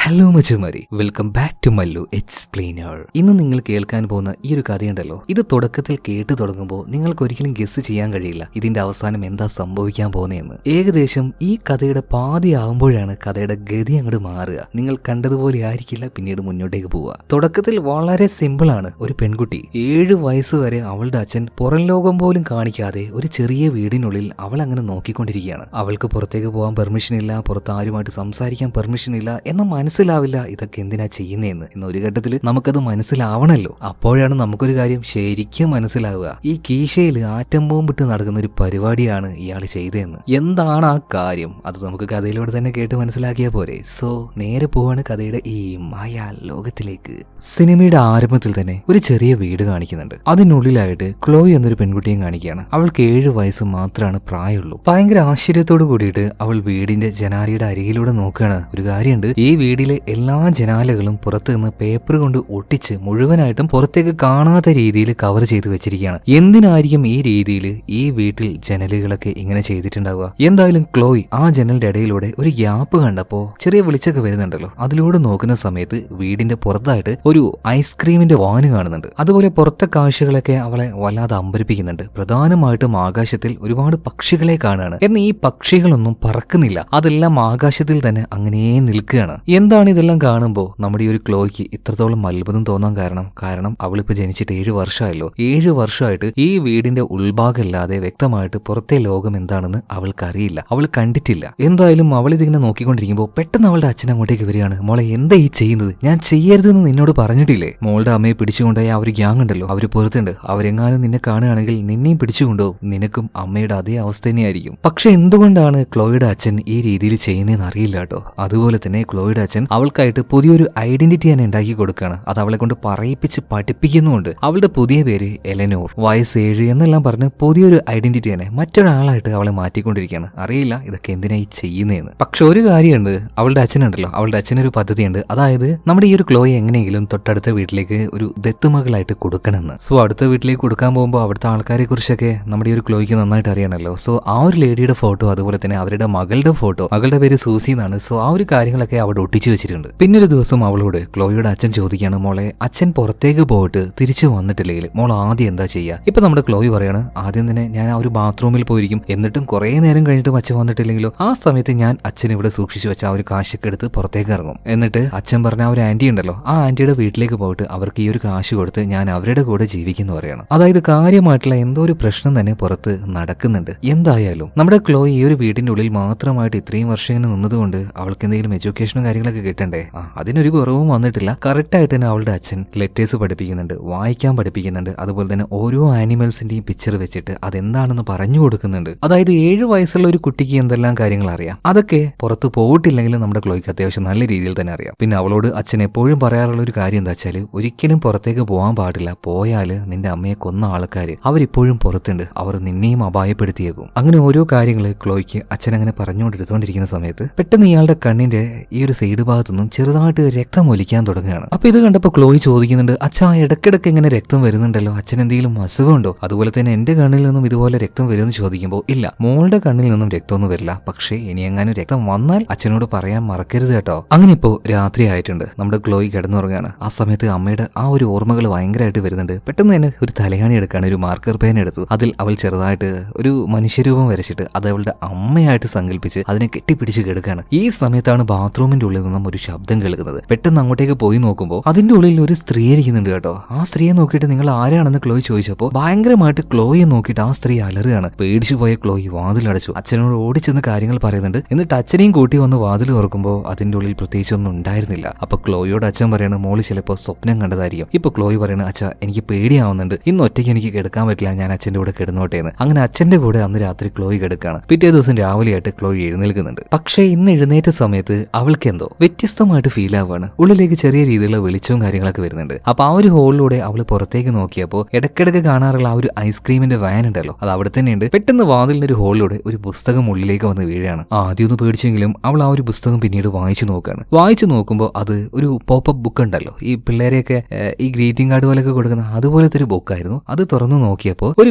Hello മച്ചുമാരി, welcome back to Mallu explainer. ഇന്ന് നിങ്ങൾ കേൾക്കാൻ പോകുന്ന ഈ ഒരു കഥയുണ്ടല്ലോ, ഇത് തുടക്കത്തിൽ കേട്ടു തുടങ്ങുമ്പോൾ നിങ്ങൾക്ക് ഒരിക്കലും ഗസ് ചെയ്യാൻ കഴിയില്ല ഇതിന്റെ അവസാനം എന്താ സംഭവിക്കാൻ പോകുന്നതെന്ന്. ഏകദേശം ഈ കഥയുടെ പാതി ആകുമ്പോഴാണ് കഥയുടെ ഗതി അങ്ങോട്ട് മാറുക. നിങ്ങൾ കണ്ടതുപോലെ ആയിരിക്കില്ല പിന്നീട് മുന്നോട്ടേക്ക് പോവുക. തുടക്കത്തിൽ വളരെ സിമ്പിൾ ആണ്. ഒരു പെൺകുട്ടി 7 വയസ്സ് വരെ അവളുടെ അച്ഛൻ പുറം ലോകം പോലും കാണിക്കാതെ ഒരു ചെറിയ വീടിനുള്ളിൽ അവൾ അങ്ങനെ നോക്കിക്കൊണ്ടിരിക്കുകയാണ്. അവൾക്ക് പുറത്തേക്ക് പോകാൻ പെർമിഷൻ ഇല്ല, പുറത്ത് ആരുമായിട്ട് സംസാരിക്കാൻ പെർമിഷൻ ഇല്ല. എന്നാൽ മനസ്സിലാവില്ല ഇതൊക്കെ എന്തിനാ ചെയ്യുന്നതെന്ന്. എന്ന ഒരു ഘട്ടത്തിൽ നമുക്കത് മനസ്സിലാവണല്ലോ. അപ്പോഴാണ് നമുക്കൊരു കാര്യം ശരിക്കും മനസ്സിലാവുക. ഈ കീശയിൽ ആറ്റം ബോംബിട്ട് നടക്കുന്ന ഒരു പരിപാടിയാണ് ഇയാൾ ചെയ്തതെന്ന്. എന്താണ് ആ കാര്യം? അത് നമുക്ക് കഥയിലൂടെ തന്നെ കേട്ട് മനസ്സിലാക്കിയാൽ പോരെ. സോ നേരെ പോവാണ് കഥയുടെ ഈ മായാ ലോകത്തിലേക്ക്. സിനിമയുടെ ആരംഭത്തിൽ തന്നെ ഒരു ചെറിയ വീട് കാണിക്കുന്നുണ്ട്. അതിനുള്ളിലായിട്ട് ക്ലോയി എന്നൊരു പെൺകുട്ടിയും കാണിക്കുകയാണ്. അവൾക്ക് 7 വയസ്സ് മാത്രമാണ് പ്രായമുള്ളൂ. ഭയങ്കര ആശ്ചര്യത്തോട് കൂടിയിട്ട് അവൾ വീടിന്റെ ജനാലയുടെ അരികിലൂടെ നോക്കുകയാണ്. ഒരു കാര്യമുണ്ട്, ഈ വീടിലെ എല്ലാ ജനാലകളും പുറത്ത് നിന്ന് പേപ്പർ കൊണ്ട് ഒട്ടിച്ച് മുഴുവനായിട്ടും പുറത്തേക്ക് കാണാത്ത രീതിയിൽ കവർ ചെയ്ത് വെച്ചിരിക്കുകയാണ്. എന്തിനായിരിക്കും ഈ രീതിയിൽ ഈ വീട്ടിൽ ജനലുകളൊക്കെ ഇങ്ങനെ ചെയ്തിട്ടുണ്ടാവുക? എന്തായാലും ക്ലോയി ആ ജനലിന്റെ ഇടയിലൂടെ ഒരു ഗ്യാപ്പ് കണ്ടപ്പോ ചെറിയ വെളിച്ചൊക്കെ വരുന്നുണ്ടല്ലോ, അതിലൂടെ നോക്കുന്ന സമയത്ത് വീടിന്റെ പുറത്തായിട്ട് ഒരു ഐസ്ക്രീമിന്റെ വാന് കാണുന്നുണ്ട്. അതുപോലെ പുറത്തെ കാഴ്ചകളൊക്കെ അവളെ വല്ലാതെ അമ്പരിപ്പിക്കുന്നുണ്ട്. പ്രധാനമായിട്ടും ആകാശത്തിൽ ഒരുപാട് പക്ഷികളെ കാണുകയാണ്. എന്നാൽ ഈ പക്ഷികളൊന്നും പറക്കുന്നില്ല, അതെല്ലാം ആകാശത്തിൽ തന്നെ അങ്ങനെ നിൽക്കുകയാണ്. എന്താണ് ഇതെല്ലാം കാണുമ്പോൾ നമ്മുടെ ഈ ഒരു ക്ലോയ്ക്ക് ഇത്രത്തോളം അത്ഭുതം തോന്നാൻ കാരണം അവളിപ്പോ ജനിച്ചിട്ട് 7 വർഷമായല്ലോ. 7 വർഷമായിട്ട് ഈ വീടിന്റെ ഉൾഭാഗം അല്ലാതെ വ്യക്തമായിട്ട് പുറത്തെ ലോകം എന്താണെന്ന് അവൾക്കറിയില്ല, അവൾ കണ്ടിട്ടില്ല. എന്തായാലും അവൾ ഇതിങ്ങനെ നോക്കിക്കൊണ്ടിരിക്കുമ്പോൾ പെട്ടെന്ന് അവളുടെ അച്ഛൻ അങ്ങോട്ടേക്ക് വരികയാണ്. മോളെ, എന്താ ഈ ചെയ്യുന്നത്? ഞാൻ ചെയ്യരുതെന്ന് നിന്നോട് പറഞ്ഞിട്ടില്ലേ? മോളുടെ അമ്മയെ പിടിച്ചുകൊണ്ടായി ആ ഒരു ഗ്യാങ് ഉണ്ടല്ലോ, അവര് പുറത്തുണ്ട്. അവരെങ്ങാനും നിന്നെ കാണുകയാണെങ്കിൽ നിന്നെയും പിടിച്ചുകൊണ്ടോ നിനക്കും അമ്മയുടെ അതേ അവസ്ഥ തന്നെയായിരിക്കും. പക്ഷെ എന്തുകൊണ്ടാണ് ക്ലോയുടെ അച്ഛൻ ഈ രീതിയിൽ ചെയ്യുന്നതെന്ന് അറിയില്ല കേട്ടോ. അതുപോലെ തന്നെ ക്ലോയുടെ അച്ഛൻ അവൾക്കായിട്ട് പുതിയൊരു ഐഡന്റിറ്റി തന്നെ ഉണ്ടാക്കി കൊടുക്കുകയാണ്. അത് അവളെ കൊണ്ട് പറയിപ്പിച്ച് പഠിപ്പിക്കുന്നുണ്ട്. അവളുടെ പുതിയ പേര് എലനോർ, വയസ്സ് 7 എന്നെല്ലാം പറഞ്ഞ് പുതിയൊരു ഐഡന്റിറ്റി തന്നെ മറ്റൊരാളായിട്ട് അവളെ മാറ്റിക്കൊണ്ടിരിക്കുകയാണ്. അറിയില്ല ഇതൊക്കെ എന്തിനായി ചെയ്യുന്നതെന്ന്. പക്ഷെ ഒരു കാര്യമുണ്ട്, അവളുടെ അച്ഛനുണ്ടല്ലോ, അവളുടെ അച്ഛനൊരു പദ്ധതിയുണ്ട്. അതായത് നമ്മുടെ ഈ ഒരു ക്ലോയെ എങ്ങനെയെങ്കിലും തൊട്ടടുത്ത വീട്ടിലേക്ക് ഒരു ദത്തുമകളായിട്ട് കൊടുക്കണമെന്ന്. സോ അടുത്ത വീട്ടിലേക്ക് കൊടുക്കാൻ പോകുമ്പോൾ അവിടുത്തെ ആൾക്കാരെ കുറിച്ചൊക്കെ നമ്മുടെ ഈ ഒരു ക്ലോയ്ക്ക് നന്നായിട്ട് അറിയണമല്ലോ. സോ ആ ഒരു ലേഡിയുടെ ഫോട്ടോ, അതുപോലെ തന്നെ അവരുടെ മകളുടെ ഫോട്ടോ, മകളുടെ പേര് സൂസി എന്നാണ്. സോ ആ ഒരു കാര്യങ്ങളൊക്കെ അവിടെ ഒട്ടിച്ചു വെച്ചിട്ടുണ്ട്. പിന്നൊരു ദിവസം അവളോട് ക്ലോയുടെ അച്ഛൻ ചോദിക്കുകയാണ്, മോളെ, അച്ഛൻ പുറത്തേക്ക് പോയിട്ട് തിരിച്ചു വന്നിട്ടില്ലെങ്കിൽ മോൾ ആദ്യം എന്താ ചെയ്യുക? ഇപ്പൊ നമ്മുടെ ക്ലോയി പറയാണ്, ആദ്യം തന്നെ ഞാൻ ആ ഒരു ബാത്റൂമിൽ പോയിരിക്കും. എന്നിട്ടും കുറെ നേരം കഴിഞ്ഞിട്ടും അച്ഛൻ വന്നിട്ടില്ലെങ്കിലോ ആ സമയത്ത് ഞാൻ അച്ഛൻ ഇവിടെ സൂക്ഷിച്ചു വെച്ച ആ ഒരു കാശൊക്കെ എടുത്ത് പുറത്തേക്ക് ഇറങ്ങും. എന്നിട്ട് അച്ഛൻ പറഞ്ഞ ആ ഒരു ആന്റി ഉണ്ടല്ലോ, ആ ആന്റിയുടെ വീട്ടിലേക്ക് പോയിട്ട് അവർക്ക് ഈ ഒരു കാശ് കൊടുത്ത് ഞാൻ അവരുടെ കൂടെ ജീവിക്കുന്നു പറയാണ്. അതായത് കാര്യമായിട്ടുള്ള എന്തോ ഒരു പ്രശ്നം തന്നെ പുറത്ത് നടക്കുന്നുണ്ട്. എന്തായാലും നമ്മുടെ ക്ലോയി ഈ ഒരു വീടിന്റെ ഉള്ളിൽ മാത്രമായിട്ട് ഇത്രയും വർഷം ഇങ്ങനെ നിന്നതുകൊണ്ട് അവൾക്ക് എന്തെങ്കിലും എഡ്യൂക്കേഷനും കാര്യങ്ങളൊക്കെ കിട്ടണ്ടേ? അതിനൊരു കുറവും വന്നിട്ടില്ല. കറക്റ്റ് ആയിട്ട് തന്നെ അവളുടെ അച്ഛൻ ലെറ്റേഴ്സ് പഠിപ്പിക്കുന്നുണ്ട്, വായിക്കാൻ പഠിപ്പിക്കുന്നുണ്ട്. അതുപോലെ തന്നെ ഓരോ ആനിമൽസിന്റെയും പിക്ചർ വെച്ചിട്ട് അതെന്താണെന്ന് പറഞ്ഞു കൊടുക്കുന്നുണ്ട്. അതായത് 7 വയസ്സുള്ള ഒരു കുട്ടിക്ക് എന്തെല്ലാം കാര്യങ്ങൾ അറിയാം, അതൊക്കെ പുറത്ത് പോയിട്ടില്ലെങ്കിലും നമ്മുടെ ക്ലോയ്ക്ക് അത്യാവശ്യം നല്ല രീതിയിൽ തന്നെ അറിയാം. പിന്നെ അവളോട് അച്ഛൻ എപ്പോഴും പറയാറുള്ള ഒരു കാര്യം എന്താ വെച്ചാൽ, ഒരിക്കലും പുറത്തേക്ക് പോകാൻ പാടില്ല. പോയാൽ നിന്റെ അമ്മയെ കൊന്ന ആൾക്കാർ അവരിപ്പോഴും പുറത്തുണ്ട്, അവർ നിന്നെയും അപായപ്പെടുത്തിയേക്കും. അങ്ങനെ ഓരോ കാര്യങ്ങൾ ക്ലോയ്ക്ക് അച്ഛൻ അങ്ങനെ പറഞ്ഞുകൊണ്ടിരുത്തോണ്ടിരിക്കുന്ന സമയത്ത് പെട്ടെന്ന് ഇയാളുടെ കണ്ണിന്റെ ഈ ഒരു സൈഡ് ഭാഗത്തുനിന്നും ചെറുതായിട്ട് രക്തം ഒലിക്കാൻ തുടങ്ങുകയാണ്. അപ്പൊ ഇത് കണ്ടപ്പോൾ ക്ലോയി ചോദിക്കുന്നുണ്ട്, അച്ഛാ ഇടയ്ക്കിടയ്ക്ക് ഇങ്ങനെ രക്തം വരുന്നുണ്ടല്ലോ, അച്ഛൻ എന്തെങ്കിലും അസുഖമുണ്ടോ? അതുപോലെ തന്നെ എന്റെ കണ്ണിൽ നിന്നും ഇതുപോലെ രക്തം വരുമെന്ന് ചോദിക്കുമ്പോൾ, ഇല്ല, മോളുടെ കണ്ണിൽ നിന്നും രക്തമൊന്നും വരില്ല. പക്ഷേ ഇനി എങ്ങാനും രക്തം വന്നാൽ അച്ഛനോട് പറയാൻ മറക്കരുത് കേട്ടോ. അങ്ങനെ ഇപ്പോ രാത്രി ആയിട്ടുണ്ട്, നമ്മുടെ ക്ലോയി കിടന്നുറങ്ങുകയാണ്. ആ സമയത്ത് അമ്മയുടെ ആ ഒരു ഓർമ്മകൾ ഭയങ്കരമായിട്ട് വരുന്നുണ്ട്. പെട്ടെന്ന് തന്നെ ഒരു തലയാണി എടുക്കാണ്, ഒരു മാർക്കർ പേൻ എടുത്തു. അതിൽ അവൾ ചെറുതായിട്ട് ഒരു മനുഷ്യരൂപം വരച്ചിട്ട് അത് അവളുടെ അമ്മയായിട്ട് സങ്കല്പിച്ച് അതിനെ കെട്ടിപ്പിടിച്ച് കിടക്കുകയാണ്. ഈ സമയത്താണ് ബാത്റൂമിന്റെ ഉള്ളിൽ നിന്നും ഒരു ശബ്ദം കേൾക്കുന്നത്. പെട്ടെന്ന് അങ്ങോട്ടേക്ക് പോയി നോക്കുമ്പോൾ അതിന്റെ ഉള്ളിൽ ഒരു സ്ത്രീ ഇരിക്കുന്നുണ്ട് കേട്ടോ. ആ സ്ത്രീയെ നോക്കിയിട്ട് നിങ്ങൾ ആരാണെന്ന് ക്ലോയി ചോദിച്ചപ്പോൾ ഭയങ്കരമായിട്ട് ക്ലോയെ നോക്കിയിട്ട് ആ സ്ത്രീ അലറുകയാണ്. പേടിച്ചു പോയ ക്ലോയി വാതിലടച്ചു. അച്ഛനോട് ഓടിച്ചെന്ന് കാര്യങ്ങൾ പറയുന്നുണ്ട്. എന്നിട്ട് അച്ഛനെയും കൂട്ടി വന്ന് വാതിൽ തുറക്കുമ്പോൾ അതിന്റെ ഉള്ളിൽ പ്രത്യേകിച്ച് ഒന്നും ഉണ്ടായിരുന്നില്ല. അപ്പൊ ക്ലോയോട് അച്ഛൻ പറയാണ്, മോള് ചിലപ്പോൾ സ്വപ്നം കണ്ടതായിരിക്കും. ഇപ്പൊ ക്ലോയി പറയണ, അച്ഛ എനിക്ക് പേടിയാവുന്നുണ്ട്, ഇന്ന് ഒറ്റയ്ക്ക് എനിക്ക് കിടക്കാൻ പറ്റില്ല, ഞാൻ അച്ഛന്റെ കൂടെ കിടന്നോട്ടേന്ന്. അങ്ങനെ അച്ഛന്റെ കൂടെ അന്ന് രാത്രി ക്ലോയി കിടക്കാണ്. പിറ്റേ ദിവസം രാവിലെയായിട്ട് ക്ലോയി എഴുന്നേൽക്കുന്നുണ്ട്. പക്ഷേ ഇന്ന് എഴുന്നേറ്റ സമയത്ത് അവൾക്ക് എന്തോ വ്യത്യസ്തമായിട്ട് ഫീൽ ആവുകയാണ്. ഉള്ളിലേക്ക് ചെറിയ രീതിയിലുള്ള വെളിച്ചവും കാര്യങ്ങളൊക്കെ വരുന്നുണ്ട്. അപ്പൊ ആ ഒരു ഹോളിലൂടെ അവൾ പുറത്തേക്ക് നോക്കിയപ്പോൾ ഇടയ്ക്കിടയ്ക്ക് കാണാറുള്ള ആ ഒരു ഐസ്ക്രീമിന്റെ വാൻ ഉണ്ടല്ലോ, അത് അവിടെ തന്നെയുണ്ട്. പെട്ടെന്ന് വാതിലിന്റെ ഒരു ഹോളിലൂടെ ഒരു പുസ്തകം ഉള്ളിലേക്ക് വന്ന് വീഴാണ്. ആദ്യം ഒന്ന് പേടിച്ചെങ്കിലും അവൾ ആ ഒരു പുസ്തകം പിന്നീട് വായിച്ചു നോക്കുകയാണ്. വായിച്ചു നോക്കുമ്പോൾ അത് ഒരു പോപ്പപ്പ് ബുക്ക് ഉണ്ടല്ലോ, ഈ പിള്ളേരെയൊക്കെ ഈ ഗ്രീറ്റിംഗ് കാർഡ് പോലെയൊക്കെ കൊടുക്കുന്ന അതുപോലത്തെ ഒരു ബുക്കായിരുന്നു. അത് തുറന്നു നോക്കിയപ്പോൾ ഒരു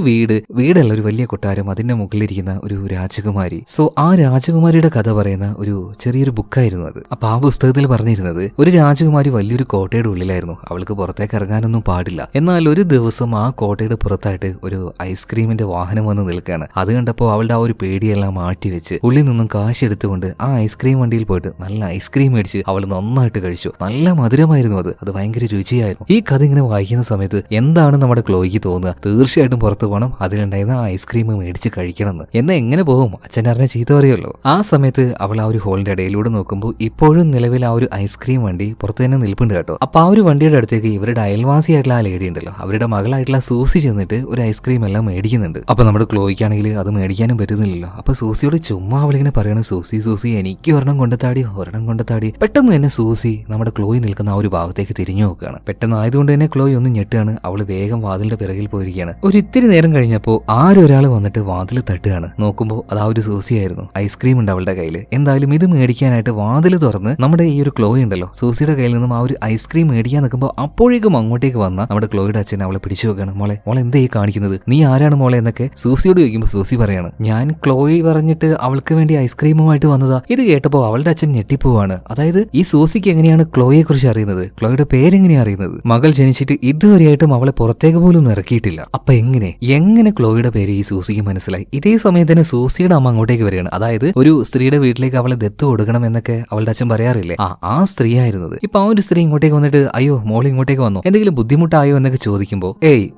വീടല്ല, ഒരു വലിയ കൊട്ടാരം, അതിന്റെ മുകളിലിരിക്കുന്ന ഒരു രാജകുമാരി. സോ ആ രാജകുമാരിയുടെ കഥ പറയുന്ന ഒരു ചെറിയൊരു ബുക്കായിരുന്നു അത്. അപ്പൊ ആ പുസ്തകത്തിൽ പറഞ്ഞിരുന്നത് ഒരു രാജകുമാരി വലിയൊരു കോട്ടയുടെ ഉള്ളിലായിരുന്നു. അവൾക്ക് പുറത്തേക്ക് ഇറങ്ങാനൊന്നും പാടില്ല. എന്നാൽ ഒരു ദിവസം ആ കോട്ടയുടെ പുറത്തായിട്ട് ഒരു ഐസ്ക്രീമിന്റെ വാഹനം വന്ന് നിൽക്കുകയാണ്. അത് കണ്ടപ്പോൾ അവളുടെ ആ ഒരു പേടിയെല്ലാം മാറ്റിവെച്ച് ഉള്ളിൽ നിന്നും കാശ് എടുത്തുകൊണ്ട് ആ ഐസ്ക്രീം വണ്ടിയിൽ പോയിട്ട് നല്ല ഐസ്ക്രീം മേടിച്ച് അവൾ നന്നായിട്ട് കഴിച്ചു. നല്ല മധുരമായിരുന്നു അത് ഭയങ്കര രുചിയായിരുന്നു. ഈ കഥ ഇങ്ങനെ വായിക്കുന്ന സമയത്ത് എന്താണ് നമ്മുടെ ക്ലോയ്ക്ക് തോന്നുക? തീർച്ചയായിട്ടും പുറത്തു പോകണം, അതിലുണ്ടായിരുന്ന ആ ഐസ്ക്രീം മേടിച്ച് കഴിക്കണമെന്ന്. എന്നാൽ എങ്ങനെ പോകും? അച്ഛൻ അറിഞ്ഞ ചീത്ത പറയുമല്ലോ. ആ സമയത്ത് അവൾ ആ ഒരു ഹോളിന്റെ ഇടയിലൂടെ നോക്കുമ്പോൾ ഇപ്പോഴും നിലവിൽ ആ ഒരു ഐസ്ക്രീം വണ്ടി പുറത്ത് തന്നെ നിൽപ്പുണ്ട് കേട്ടോ. അപ്പൊ ആ ഒരു വണ്ടിയുടെ അടുത്തേക്ക് ഇവരുടെ അയൽവാസിയായിട്ടുള്ള ആ ലേഡി ഉണ്ടല്ലോ, അവരുടെ മകളായിട്ടുള്ള സൂസി ചെന്നിട്ട് ഒരു ഐസ്ക്രീം എല്ലാം മേടിക്കുന്നുണ്ട്. അപ്പൊ നമ്മുടെ ക്ലോയ്ക്കാണെങ്കിൽ അത് മേടിക്കാനും പറ്റുന്നില്ലല്ലോ. അപ്പൊ സൂസിയോട് ചുമ്മാ അവളിങ്ങനെ പറയണം, സൂസി എനിക്ക് ഒരെണ്ണം കൊണ്ടെത്താടി. പെട്ടെന്ന് തന്നെ സൂസി നമ്മുടെ ക്ലോയ് നിൽക്കുന്ന ആ ഒരു ഭാഗത്തേക്ക് തിരിഞ്ഞു നോക്കുകയാണ്. പെട്ടെന്ന് ആയതുകൊണ്ട് തന്നെ ക്ലോയ് ഒന്ന് ഞെട്ടാണ്. അവള് വേഗം വാതിലിന്റെ പിറകിൽ പോയിരിക്കുകയാണ്. ഒരു ഇത്തിരി നേരം കഴിഞ്ഞപ്പോ ആരൊരാൾ വന്നിട്ട് വാതിൽ തട്ടുകയാണ്. നോക്കുമ്പോൾ അത് ആ ഒരു സൂസി ആയിരുന്നു. ഐസ്ക്രീം ഉണ്ട് അവളുടെ കയ്യിൽ. എന്തായാലും ഇത് മേടിക്കാനായിട്ട് വാതിൽ തുറന്ന് നമ്മുടെ ഈ ഒരു ക്ലോയ് ഉണ്ടല്ലോ, സൂസിയുടെ കയ്യിൽ നിന്നും ആ ഒരു ഐസ്ക്രീം മേടിക്കാൻ നിൽക്കുമ്പോൾ അപ്പോഴേക്കും അങ്ങോട്ടേക്ക് വന്ന നമ്മുടെ ക്ലോയുടെ അച്ഛൻ അവളെ പിടിച്ചു വെക്കുകയാണ്. മോളെ എന്താ ഈ കാണിക്കുന്നത്? നീ ആരാണ് മോളെ എന്നൊക്കെ സൂസിയോട് ചോദിക്കുമ്പോൾ സൂസി പറയാണ്, ഞാൻ ക്ലോയി പറഞ്ഞിട്ട് അവൾക്ക് വേണ്ടി ഐസ്ക്രീമുമായിട്ട് വന്നതാ. ഇത് കേട്ടപ്പോൾ അവളുടെ അച്ഛൻ ഞെട്ടിപ്പോവാണ്. അതായത് ഈ സൂസിക്ക് എങ്ങനെയാണ് ക്ലോയെ കുറിച്ച് അറിയുന്നത്? ക്ലോയുടെ പേരെങ്ങനെയാ അറിയുന്നത്? മകൾ ജനിച്ചിട്ട് ഇതുവരെയായിട്ടും അവളെ പുറത്തേക്ക് പോലും ഇറക്കിയിട്ടില്ല. അപ്പൊ എങ്ങനെ ക്ലോയുടെ പേര് ഈ സൂസിക്ക് മനസ്സിലായി? ഇതേ സമയത്ത് തന്നെ സൂസിയുടെ അമ്മ അങ്ങോട്ടേക്ക് വരികയാണ്. അതായത് ഒരു സ്ത്രീയുടെ വീട്ടിലേക്ക് അവളെ ദത്ത് കൊടുക്കണം എന്നൊക്കെ അവളുടെ അച്ഛൻ പറയാറില്ലേ, ആ സ്ത്രീ ആയിരുന്നത്. ഇപ്പൊ ആ ഒരു സ്ത്രീ ഇങ്ങോട്ടേക്ക് വന്നിട്ട് അയ്യോ മോൾ ഇങ്ങോട്ടേക്ക് വന്നോ, എന്തെങ്കിലും ബുദ്ധിമുട്ടായോ എന്നൊക്കെ ചോദിക്കുമ്പോൾ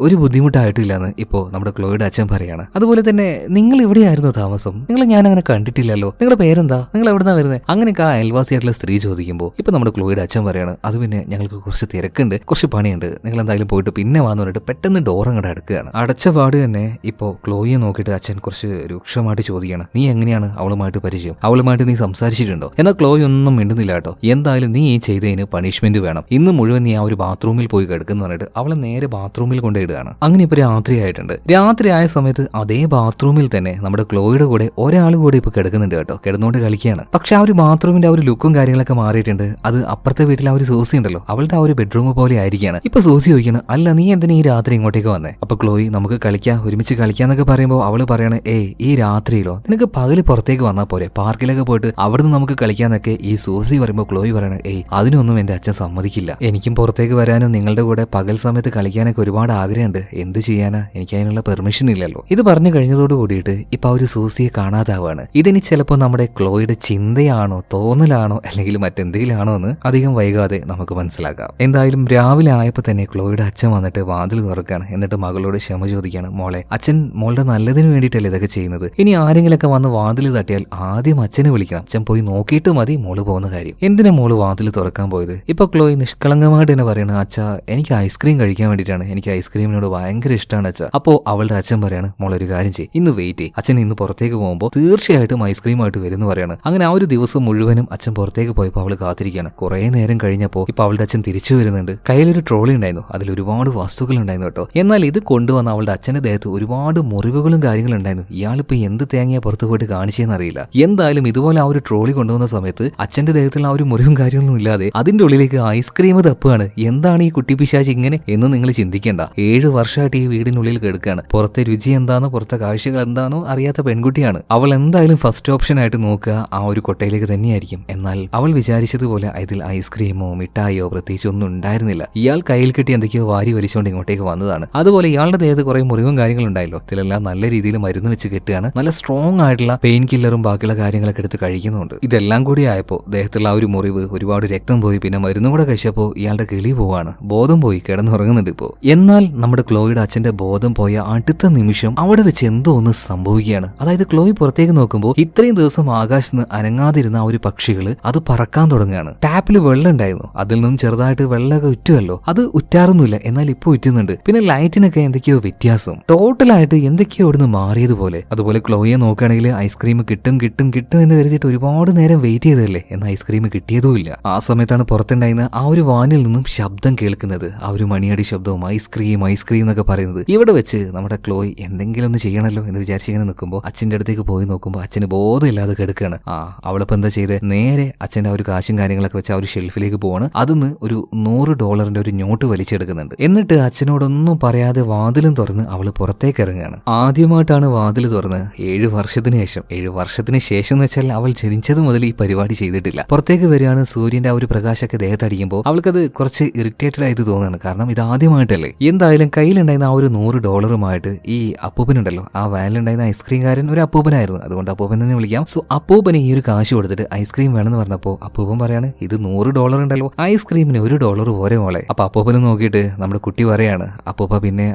ഒരു ബുദ്ധിമുട്ടായിട്ടില്ല എന്ന് ഇപ്പോ നമ്മുടെ ക്ലോയുടെ അച്ഛൻ പറയാണ്. അതുപോലെ തന്നെ നിങ്ങൾ എവിടെയായിരുന്നു താമസം? നിങ്ങൾ ഞാൻ അങ്ങനെ കണ്ടിട്ടില്ലല്ലോ, നിങ്ങളുടെ പേരെന്താ, നിങ്ങൾ എവിടുന്നാ വരുന്നത്? അങ്ങനെയൊക്കെ ആ അയൽവാസിയായിട്ടുള്ള സ്ത്രീ ചോദിക്കുമ്പോൾ ഇപ്പൊ നമ്മുടെ ക്ലോയുടെ അച്ഛൻ പറയാണ്, അത് പിന്നെ ഞങ്ങൾക്ക് കുറച്ച് തിരക്കുണ്ട്, കുറച്ച് പണിയുണ്ട്, നിങ്ങൾ എന്തായാലും പോയിട്ട് പിന്നെ വന്നു പറഞ്ഞിട്ട് പെട്ടെന്ന് ഡോർ അങ്ങോട്ട് അടുക്കുകയാണ്. അടച്ച പാട് തന്നെ ഇപ്പോ ക്ലോയെ നോക്കിയിട്ട് അച്ഛൻ കുറച്ച് രൂക്ഷമായിട്ട് ചോദിക്കുകയാണ്, നീ എങ്ങനെയാണ് അവളുമായിട്ട് പരിചയം? അവളുമായിട്ട് നീ സംസാരിച്ചിട്ടുണ്ടോ? എന്നാൽ ക്ലോയ് ഒന്നും മിണ്ടുന്നില്ല കേട്ടോ. എന്തായാലും നീ ഈ ചെയ്തതിന് പണിഷ്മെന്റ് വേണം, ഇന്ന് മുഴുവൻ നീ ആ ഒരു ബാത്റൂമിൽ പോയി കിടക്കുന്നു പറഞ്ഞിട്ട് അവളെ നേരെ ബാത്റൂമിൽ കൊണ്ടിടുകയാണ്. അങ്ങനെ ഇപ്പൊ രാത്രിയായിട്ടുണ്ട്. രാത്രിയായ സമയത്ത് അതേ ബാത്റൂമിൽ തന്നെ നമ്മുടെ ക്ലോയുടെ കൂടെ ഒരാൾ കൂടെ ഇപ്പൊ കിടക്കുന്നുണ്ട് കേട്ടോ. കിടന്നുകൊണ്ട് കളിക്കുകയാണ്. പക്ഷെ ആ ഒരു ബാത്റൂമിന്റെ ആ ഒരു ലുക്കും കാര്യങ്ങളൊക്കെ മാറിയിട്ടുണ്ട്. അത് അപ്പുറത്തെ വീട്ടിൽ ആ ഒരു സൂസി ഉണ്ടല്ലോ, അവളുടെ ആ ഒരു ബെഡ്റൂം പോലെ ആയിരിക്കുകയാണ്. ഇപ്പൊ സൂസി ചോദിക്കണം, അല്ല നീ എന്തിനാ ഈ രാത്രി ഇങ്ങോട്ടേക്ക് വന്നേ? അപ്പൊ ക്ലോയി നമുക്ക് ഒരുമിച്ച് കളിക്കാന്നൊക്കെ പറയുമ്പോൾ അവള് പറയണേ, ഈ രാത്രിയിലോ നിനക്ക് പകല് പുറത്തേക്ക് വന്നാൽ പോരെ, പാർക്കിലൊക്കെ പോയിട്ട് അവിടുന്ന് നമുക്ക് കളിക്കാന്നൊക്കെ ഈ സൂസി പറയുമ്പോൾ ക്ലോയി പറയണേ, അതിനൊന്നും എന്റെ അച്ഛൻ സമ്മതിക്കില്ല, എനിക്കും പുറത്തേക്ക് വരാനും നിങ്ങളുടെ കൂടെ പകൽ സമയത്ത് കളിക്കാനൊക്കെ ഒരുപാട് ആഗ്രഹമുണ്ട്, എന്ത് ചെയ്യാനാ, എനിക്ക് അതിനുള്ള പെർമിഷൻ ഇല്ലല്ലോ. ഇത് പറഞ്ഞു കഴിഞ്ഞതോട് കൂടിയിട്ട് ഇപ്പൊ ആ ഒരു സൂസിയെ കാണാതാവാണ്. ഇതിനി ചിലപ്പോൾ നമ്മുടെ ക്ലോയുടെ ചിന്തയാണോ തോന്നലാണോ അല്ലെങ്കിൽ മറ്റെന്തെങ്കിലും ആണോ എന്ന് അധികം വൈകാതെ നമുക്ക് മനസ്സിലാക്കാം. എന്തായാലും രാവിലെ ആയപ്പോൾ തന്നെ ക്ലോയുടെ അച്ഛൻ വന്നിട്ട് വാതിൽ തുറക്കാണ്. എന്നിട്ട് മകളോട് ക്ഷമ ചോദിക്കുകയാണ്, മോളെ അച്ഛൻ മോളുടെ നല്ലതിന് വേണ്ടിയിട്ടല്ലേ ഇതൊക്കെ ചെയ്യുന്നത്, ഇനി ആരെങ്കിലൊക്കെ വന്ന് വാതിൽ തട്ടിയാൽ ആദ്യം അച്ഛനെ വിളിക്കണം, അച്ഛൻ പോയി നോക്കിയിട്ട് മതി മോള് പോകുന്ന കാര്യം, എന്തിനാ മോള് വാതിൽ തുറക്കാൻ പോയത്? ഇപ്പൊ ക്ലോയി നിഷ്കളങ്കമായിട്ട് തന്നെ പറയണ, അച്ഛാ എനിക്ക് ഐസ്ക്രീം കഴിക്കാൻ വേണ്ടിയിട്ടാണ്, എനിക്ക് ഐസ്ക്രീമിനോട് ഭയങ്കര ഇഷ്ടമാണ് അച്ഛാ. അപ്പോ അവളുടെ അച്ഛൻ പറയാണ്, മോളൊരു കാര്യം ചെയ്യും, ഇന്ന് വെയിറ്റ് ചെയ്യും, അച്ഛൻ ഇന്ന് പുറത്തേക്ക് പോകുമ്പോൾ തീർച്ചയായിട്ടും ഐസ്ക്രീമായിട്ട് വരുന്നു പറയാണ്. അങ്ങനെ ആ ഒരു ദിവസം മുഴുവനും അച്ഛൻ പുറത്തേക്ക് പോയപ്പോൾ അവള് കാത്തിരിക്കുകയാണ്. കുറെ നേരം കഴിഞ്ഞപ്പോൾ ഇപ്പൊ അവളുടെ അച്ഛൻ തിരിച്ചു വരുന്നുണ്ട്. കയ്യിലൊരു ട്രോളി ഉണ്ടായിരുന്നു, അതിൽ ഒരുപാട് വസ്തുക്കൾ ഉണ്ടായിരുന്നു കേട്ടോ. എന്നാൽ ഇത് കൊണ്ടുവന്ന അവളുടെ അച്ഛന്റെ ദേഹത്ത് ഒരുപാട് മുറിവുകളും കാര്യങ്ങളും ഉണ്ടായിരുന്നു. ഇയാളിപ്പോ എന്ത് തേങ്ങയാ പുറത്തു പോയിട്ട് കാണിച്ചെന്ന് അറിയില്ല. എന്തായാലും ഇതുപോലെ ആ ഒരു ട്രോളി കൊണ്ടുവന്ന സമയത്ത് അച്ഛന്റെ ദേഹത്തുള്ള ആ ഒരു മുറിവും കാര്യങ്ങളൊന്നും ഇല്ലാതെ അതിന്റെ ഉള്ളിലേക്ക് ഐസ്ക്രീം തപ്പുകയാണ്. എന്താണ് ഈ കുട്ടി പിശാച് ഇങ്ങനെ എന്ന് നിങ്ങൾ ചിന്തിക്കേണ്ട. 7 വർഷമായിട്ട് ഈ വീടിനുള്ളിൽ കിടക്കുകയാണ്. പുറത്തെ രുചി എന്താണോ പുറത്തെ കാഴ്ചകൾ എന്താണോ അറിയാത്ത പെൺകുട്ടിയാണ്. അവൾ എന്തായാലും ഫസ്റ്റ് ഓപ്ഷൻ ആയിട്ട് നോക്കുക ആ ഒരു കൊട്ടയിലേക്ക് തന്നെയായിരിക്കും. എന്നാൽ അവൾ വിചാരിച്ചതുപോലെ ഇതിൽ ഐസ്ക്രീമോ മിഠായിയോ പ്രത്യേകിച്ച് ഒന്നും ഉണ്ടായിരുന്നില്ല. ഇയാൾ കയ്യിൽ കിട്ടി എന്തൊക്കെയോ വാരി വലിച്ചുകൊണ്ട് ഇങ്ങോട്ടേക്ക് വന്നതാണ്. അതുപോലെ ഇയാളുടെ ദേഹത്ത് കുറെ മുറിവും കാര്യങ്ങളും ഉണ്ടായല്ലോ. ഇതിലെല്ലാം നല്ല രീതിയിൽ മരുന്ന് വെച്ച് കെട്ടുകയാണ്. നല്ല സ്ട്രോങ് ആയിട്ടുള്ള പെയിൻ കില്ലറും ബാക്കിയുള്ള കാര്യങ്ങളൊക്കെ എടുത്ത് കഴിക്കുന്നുണ്ട്. ഇതെല്ലാം കൂടി ആയപ്പോൾ ദേഹത്തുള്ള ആ ഒരു മുറിവ്, ഒരുപാട് രക്തം പോയി, പിന്നെ മരുന്നും കൂടെ കഴിച്ചപ്പോൾ ഇയാളുടെ കിളി പോവാണ്. ബോധം പോയി കിടന്നുറങ്ങുന്നുണ്ട് ഇപ്പോ. എന്നാൽ നമ്മുടെ ക്ലോയുടെ അച്ഛന്റെ ബോധം പോയ അടുത്ത നിമിഷം അവിടെ വെച്ച് എന്തോ ഒന്ന് സംഭവിക്കുകയാണ്. അതായത് ക്ലോയി പുറത്തേക്ക് നോക്കുമ്പോൾ ഇത്രയും ദിവസം ആകാശത്ത് നിന്ന് അനങ്ങാതിരുന്ന ആ ഒരു പക്ഷികള് അത് പറക്കാൻ തുടങ്ങുകയാണ്. ടാപ്പിൽ വെള്ളം ഉണ്ടായിരുന്നു, അതിൽ നിന്നും ചെറുതായിട്ട് വെള്ളമൊക്കെ ഉറ്റുമല്ലോ, അത് ഉറ്റാറൊന്നുമില്ല, എന്നാൽ ഇപ്പൊ ഉറ്റുന്നുണ്ട്. പിന്നെ ലൈറ്റിനൊക്കെ എന്തൊക്കെയോ വ്യത്യാസം, ടോട്ടലായിട്ട് എന്തൊക്കെയോ ഇവിടുന്ന് മാറിയതുപോലെ. അതുപോലെ ക്ലോയെ നോക്കുകയാണെങ്കിൽ ഐസ്ക്രീം കിട്ടും എന്ന് കരുതിയിട്ട് ഒരുപാട് നേരം വെയിറ്റ് ചെയ്തതല്ലേ, എന്നാൽ ഐസ്ക്രീം കിട്ടിയതുമില്ല. ആ സമയത്താണ് പുറത്തുണ്ടായിരുന്ന ആ ഒരു വാനിൽ നിന്നും ശബ്ദം കേൾക്കുന്നത്. ആ ഒരു മണിയടി ശബ്ദവും ഐസ്ക്രീം എന്നൊക്കെ പറയുന്നത്. ഇവിടെ വെച്ച് നമ്മുടെ ക്ലോയ് എന്തെങ്കിലും ഒന്ന് ചെയ്യണല്ലോ എന്ന് വിചാരിച്ചിങ്ങനെ നിൽക്കുമ്പോൾ അച്ഛന്റെ അടുത്തേക്ക് പോയി നോക്കുമ്പോൾ അച്ഛന് ബോധമില്ലാതെ കിടക്കുകയാണ്. അവളിപ്പോ എന്താ ചെയ്ത് നേരെ അച്ഛന്റെ ആ ഒരു കാശും കാര്യങ്ങളൊക്കെ വെച്ച് ആ ഒരു ഷെൽഫിലേക്ക് പോവാണ്. അതിന്ന് ഒരു $100 ഒരു നോട്ട് വലിച്ചെടുക്കുന്നുണ്ട്. എന്നിട്ട് അച്ഛനോടൊന്നും പറയാതെ വാതിലും തുറന്ന് അവള് പുറത്തേക്ക് ഇറങ്ങുകയാണ്. ആദ്യമായിട്ടാണ് വാതിൽ തുറന്ന് 7 വർഷത്തിന് ശേഷം എന്ന് വെച്ചാൽ അവൾ ജനിച്ചത് മുതൽ ഈ പരിപാടി ചെയ്തിട്ടില്ല. പുറത്തേക്ക് വരികയാണ്. സൂര്യന്റെ ആ ഒരു പ്രകാശമൊക്കെ ദേഹത്തടിക്കുമ്പോൾ അവൾക്കത് കുറച്ച് ഇറിറ്റേറ്റഡ് ആയിട്ട് തോന്നുകയാണ്. കാരണം ഇത് ആദ്യമായിട്ടല്ലേ. എന്തായാലും കയ്യിലുണ്ടായിരുന്ന ആ ഒരു $100 ഈ അപ്പൂപ്പനുണ്ടല്ലോ, ആ വാനിലുണ്ടായിരുന്ന ഐസ്ക്രീംകാരൻ ഒരു അപ്പൂപ്പനായിരുന്നു. അതുകൊണ്ട് അപ്പൂപ്പൻ തന്നെ വിളിക്കാം. സോ അപ്പൂപ്പന് ഈ ഒരു കാശ് കൊടുത്തിട്ട് ഐസ്ക്രീം വേണമെന്ന് പറഞ്ഞപ്പോൾ അപ്പൂപ്പൻ പറയാണ്, ഇത് $100 ഉണ്ടല്ലോ, ഐസ്ക്രീമിന് $1 പോരെ മോളെ. അപ്പൊ അപ്പൂപ്പന് നോക്കിയിട്ട് നമ്മുടെ കുട്ടി പറയാണ്, അപ്പൂപ്പ പിന്നെ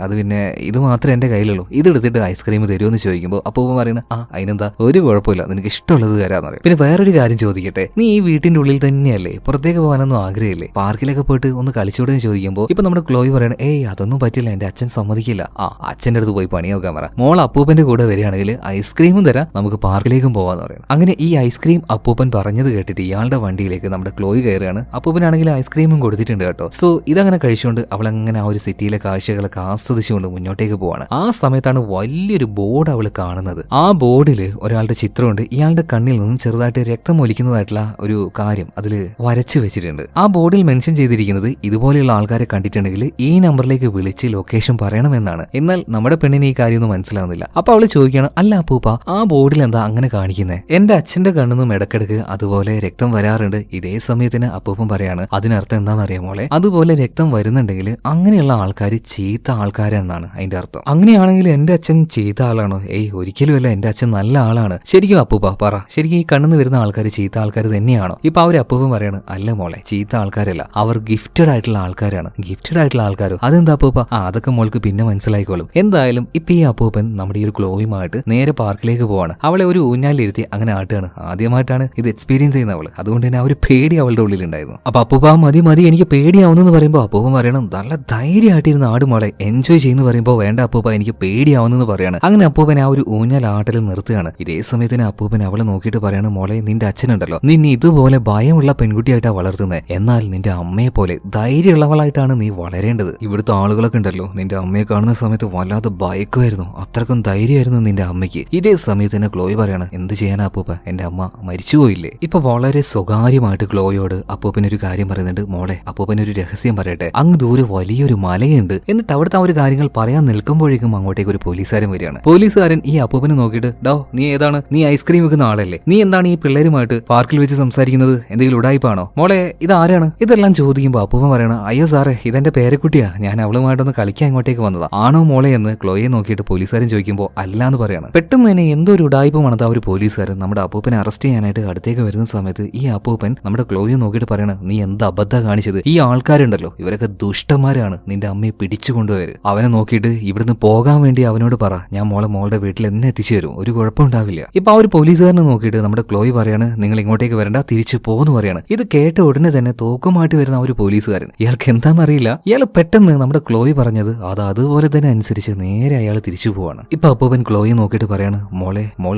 ഇത് മാത്രമേ എന്റെ കയ്യിലുള്ളൂ, ഇതെടുത്തിട്ട് ഐസ്ക്രീം തരുമെന്ന് ചോദിക്കുമ്പോൾ അപ്പൂപ്പൻ പറയണ, അതിനെന്താ, ഒരു കുഴപ്പമില്ല, നിനക്ക് ഇഷ്ടമുള്ളത് തരാന്ന് പറയും. പിന്നെ വേറൊരു കാര്യം ചോദിക്കട്ടെ, നീ ഈ വീട്ടിന്റെ ഉള്ളിൽ തന്നെയല്ലേ, പുറത്തേക്ക് പോകാനൊന്നും ആഗ്രഹമില്ലേ, പാർക്കിലൊക്കെ പോയിട്ട് ഒന്ന് കളിച്ചോടെന്ന് ചോദിക്കുമ്പോൾ ഇപ്പൊ നമ്മുടെ ക്ലോയി പറയണ, അതൊന്നും പറ്റില്ല, എന്റെ അച്ഛൻ സമ്മതിക്കില്ല. അച്ഛന്റെ അടുത്ത് പോയി പണി നോക്കാൻ പറ. മോൾ അപ്പൂപ്പന്റെ കൂടെ വരികയാണെങ്കിൽ ഐസ്ക്രീമും തരാം, നമുക്ക് പാർക്കിലേക്കും പോവാന്ന് പറയണം. അങ്ങനെ ഈ ഐസ്ക്രീം അപ്പൂപ്പൻ പറഞ്ഞത് കേട്ടിട്ട് ഇയാളുടെ വണ്ടിയിലേക്ക് നമ്മുടെ ക്ലോയി കയറുകയാണ്. അപ്പൂപ്പനാണെങ്കിൽ ഐസ്ക്രീമും കൊടുത്തിട്ടുണ്ട് കേട്ടോ. സോ ഇതങ്ങനെ കഴിച്ചുകൊണ്ട് അവളങ്ങനെ ആ ഒരു സിറ്റിയിലെ കാഴ്ചകളൊക്കെ ആസ്വദിച്ചുകൊണ്ട് മുന്നോട്ടേക്ക് പോവാണ്. ആ സമയത്താണ് വലിയൊരു ബോർഡ് അവൾ കാണുന്നത്. ആ ബോർഡിൽ ഒരാളുടെ ചിത്രമുണ്ട്. ഇയാളുടെ കണ്ണിൽ നിന്നും ചെറുതായിട്ട് രക്തം ഒലിക്കുന്നതായിട്ടുള്ള ഒരു കാര്യം അതിൽ വരച്ചു വെച്ചിട്ടുണ്ട്. ആ ബോർഡിൽ മെൻഷൻ ചെയ്തിരിക്കുന്നത് ഇതുപോലെയുള്ള ആൾക്കാരെ കണ്ടിട്ടുണ്ടെങ്കിൽ ഈ നമ്പറിലേക്ക് വിളിച്ച് ലൊക്കേഷൻ പറയണമെന്നാണ്. എന്നാൽ നമ്മുടെ പെണ്ണിന് ഈ കാര്യമൊന്നും മനസ്സിലാവുന്നില്ല. അപ്പൊ അവള് ചോദിക്കുകയാണ്, അല്ല അപ്പൂപ്പ, ആ ബോർഡിൽ എന്താ അങ്ങനെ കാണിക്കുന്നത്? എന്റെ അച്ഛന്റെ കണ്ണിന്നും ഇടക്കിടക്ക് അതുപോലെ രക്തം വരാറുണ്ട്. ഇതേ സമയത്തിന് അപ്പൂപ്പൻ പറയാണ്, അതിനർത്ഥം എന്താണെന്നറിയാമോളെ, അതുപോലെ രക്തം വരുന്നുണ്ടെങ്കിൽ അങ്ങനെയുള്ള ആൾക്കാർ ചീത്ത ആൾക്കാരെന്നാണ് അതിന്റെ അർത്ഥം. അങ്ങനെയാണെങ്കിൽ എന്റെ അച്ഛൻ ചീത്ത ആളാണോ? ഒരിക്കലുമല്ല, എന്റെ അച്ഛൻ നല്ല ആളാണ്. ശരിക്കും അപ്പൂപ്പ പറ, ശരിക്കും ഈ കണ്ണിന്ന് വരുന്ന ആൾക്കാർ ചീത്ത ആൾക്കാർ തന്നെയാണോ? ഇപ്പൊ അവർ അപ്പൂപ്പൻ പറയാണ്, അല്ല മോളെ, ചീത്ത ആൾക്കാരല്ല, അവർ ഗിഫ്റ്റഡ് ആയിട്ടുള്ള ആൾക്കാരാണ്. ഗിഫ്റ്റഡ് ആയിട്ടുള്ള ആൾക്കാരോ? അതെന്താ അപ്പൂപ്പ? അതൊക്കെ മോൾക്ക് പിന്നെ മനസ്സിലായിക്കോളും. എന്തായാലും ഇപ്പൊ ഈ അപ്പൂപ്പൻ നമ്മുടെ ഈ ഒരു ക്ലോയുമായിട്ട് നേരെ പാർക്കിലേക്ക് പോവാണ്. അവളെ ഒരു ഊഞ്ഞാലിരുത്തി അങ്ങനെ ആട്ടുകയാണ്. ആദ്യമായിട്ടാണ് ഇത് എക്സ്പീരിയൻസ് ചെയ്യുന്ന അവള്. അതുകൊണ്ട് തന്നെ ആ ഒരു പേടി അവളുടെ ഉള്ളിലുണ്ടായിരുന്നു. അപ്പൊ അപ്പൂപ്പ മതി എനിക്ക് പേടിയാവുന്നെന്ന് പറയുമ്പോൾ അപ്പൂപ്പൻ പറയണം, നല്ല ധൈര്യമായിട്ടിരുന്ന ആട് മോളെ, എൻജോയ് ചെയ്യുന്ന പറയുമ്പോൾ വേണ്ട അപ്പൂപ്പ, എനിക്ക് പേടിയാവുന്നെന്ന് പറയാണ്. അങ്ങനെ അപ്പൂപ്പൻ ആ ഒരു ഊഞ്ഞാൽ ആട്ടൽ നിർത്തുകയാണ്. ഇതേ സമയത്തിന് അപ്പൂപ്പൻ അവളെ നോക്കിയിട്ട് പറയാണ്, മോളെ, നിന്റെ അച്ഛനുണ്ടല്ലോ, നിന്നെ ഇതുപോലെ ഭയമുള്ള പെൺകുട്ടിയായിട്ടാണ് വളർത്തുന്നത്. എന്നാൽ നിന്റെ അമ്മയെ പോലെ ധൈര്യമുള്ളവളായിട്ടാണ് നീ വളരേണ്ടത്. ഇവിടുത്തെ ആളുകളൊക്കെ ഉണ്ടല്ലോ, നിന്റെ അമ്മയെ കാണുന്ന സമയത്ത് വല്ലാതെ ഭയക്കുമായിരുന്നു, അത്രക്കും ധൈര്യമായിരുന്നു നിന്റെ അമ്മയ്ക്ക്. ഇതേ സമയത്ത് തന്നെ ക്ലോയി പറയാണ്, എന്ത് ചെയ്യാനാ അപ്പൂപ്പ, എന്റെ അമ്മ മരിച്ചുപോയില്ലേ. ഇപ്പൊ വളരെ സ്വകാര്യമായിട്ട് ക്ലോയോട് അപ്പൂപ്പനൊരു കാര്യം പറയുന്നുണ്ട്. മോളെ, അപ്പൂപ്പനൊരു രഹസ്യം പറയട്ടെ, അങ്ങ് ദൂരെ വലിയൊരു മലയുണ്ട്. എന്നിട്ട് അവിടുത്തെ ആ ഒരു കാര്യങ്ങൾ പറയാൻ നിൽക്കുമ്പോഴേക്കും അങ്ങോട്ടേക്ക് ഒരു പോലീസുകാരൻ വരികയാണ്. പോലീസുകാരൻ ഈ അപ്പൂപ്പനെ നോക്കിയിട്ട്, ഡോ, നീ ഏതാണ്? നീ ഐസ്ക്രീം വെക്കുന്ന ആളല്ലേ? നീ എന്താണ് ഈ പിള്ളേരുമായിട്ട് പാർക്കിൽ വെച്ച് സംസാരിക്കുന്നത്? എന്തെങ്കിലും ഉടായിപ്പാണോ? മോളെ, ഇതാരാണ്? ഇതെല്ലാം ചോദിക്കുമ്പോൾ അപ്പൂപ്പൻ പറയണം, അയ്യോ സാറേ, ഇതെന്റെ പേരക്കുട്ടിയാ, ഞാൻ അവളുമായിട്ടൊന്ന് കളിക്കാൻ ഇങ്ങോട്ടേക്ക് വന്നതാ. ആണോ മോളെ എന്ന് ക്ലോയെ നോക്കിയിട്ട് പോലീസുകാരൻ ചോദിക്കുമ്പോൾ അല്ലാന്ന് പറയാണ്. പെട്ടെന്ന് തന്നെ എന്തോ ഒരു ഉടായ്പ മണത്ത ആ ഒരു പോലീസുകാരൻ നമ്മുടെ അപ്പൂപ്പനെ അറസ്റ്റ് ചെയ്യാനായിട്ട് അടുത്തേക്ക് വരുന്ന സമയത്ത് ഈ അപ്പൂപ്പൻ നമ്മുടെ ക്ലോയെ നോക്കിയിട്ട് പറയണം, നീ എന്ത് അബദ്ധ കാണിച്ചത്? ഈ ആൾക്കാരുണ്ടല്ലോ, ഇവരൊക്കെ ദുഷ്ടന്മാരാണ്, നിന്റെ അമ്മയെ പിടിച്ചു കൊണ്ടുവരും. അവനെ നോക്കിയിട്ട് ഇവിടുന്ന് പോകാൻ വേണ്ടി അവനോട് പറ, ഞാൻ മോളുടെ വീട്ടിൽ എന്നെ എത്തിച്ചു തരും, ഒരു കുഴപ്പമുണ്ടാവില്ല. ഇപ്പൊ ആ ഒരു പോലീസുകാരനെ നോക്കിയിട്ട് നമ്മുടെ ക്ലോയി പറയാണ്, നിങ്ങൾ ഇങ്ങോട്ടേക്ക് വരണ്ട, തിരിച്ചു പോകുന്നു പറയാണ്. ഇത് കേട്ട ഉടനെ തന്നെ തോക്കുമായിട്ട് വരുന്ന ആ ഒരു പോലീസുകാരൻ, ഇയാൾക്ക് എന്താണെന്നറിയില്ല, ഇയാൾ പെട്ടെന്ന് നമ്മുടെ ക്ലോയി പറഞ്ഞത് അതുപോലെ തന്നെ അനുസരിച്ച് നേരെ അയാൾ തിരിച്ചു പോവാണ്. ഇപ്പൊ അപ്പൂപ്പൻ ക്ലോയെ നോക്കിയിട്ട് പറയാണ്,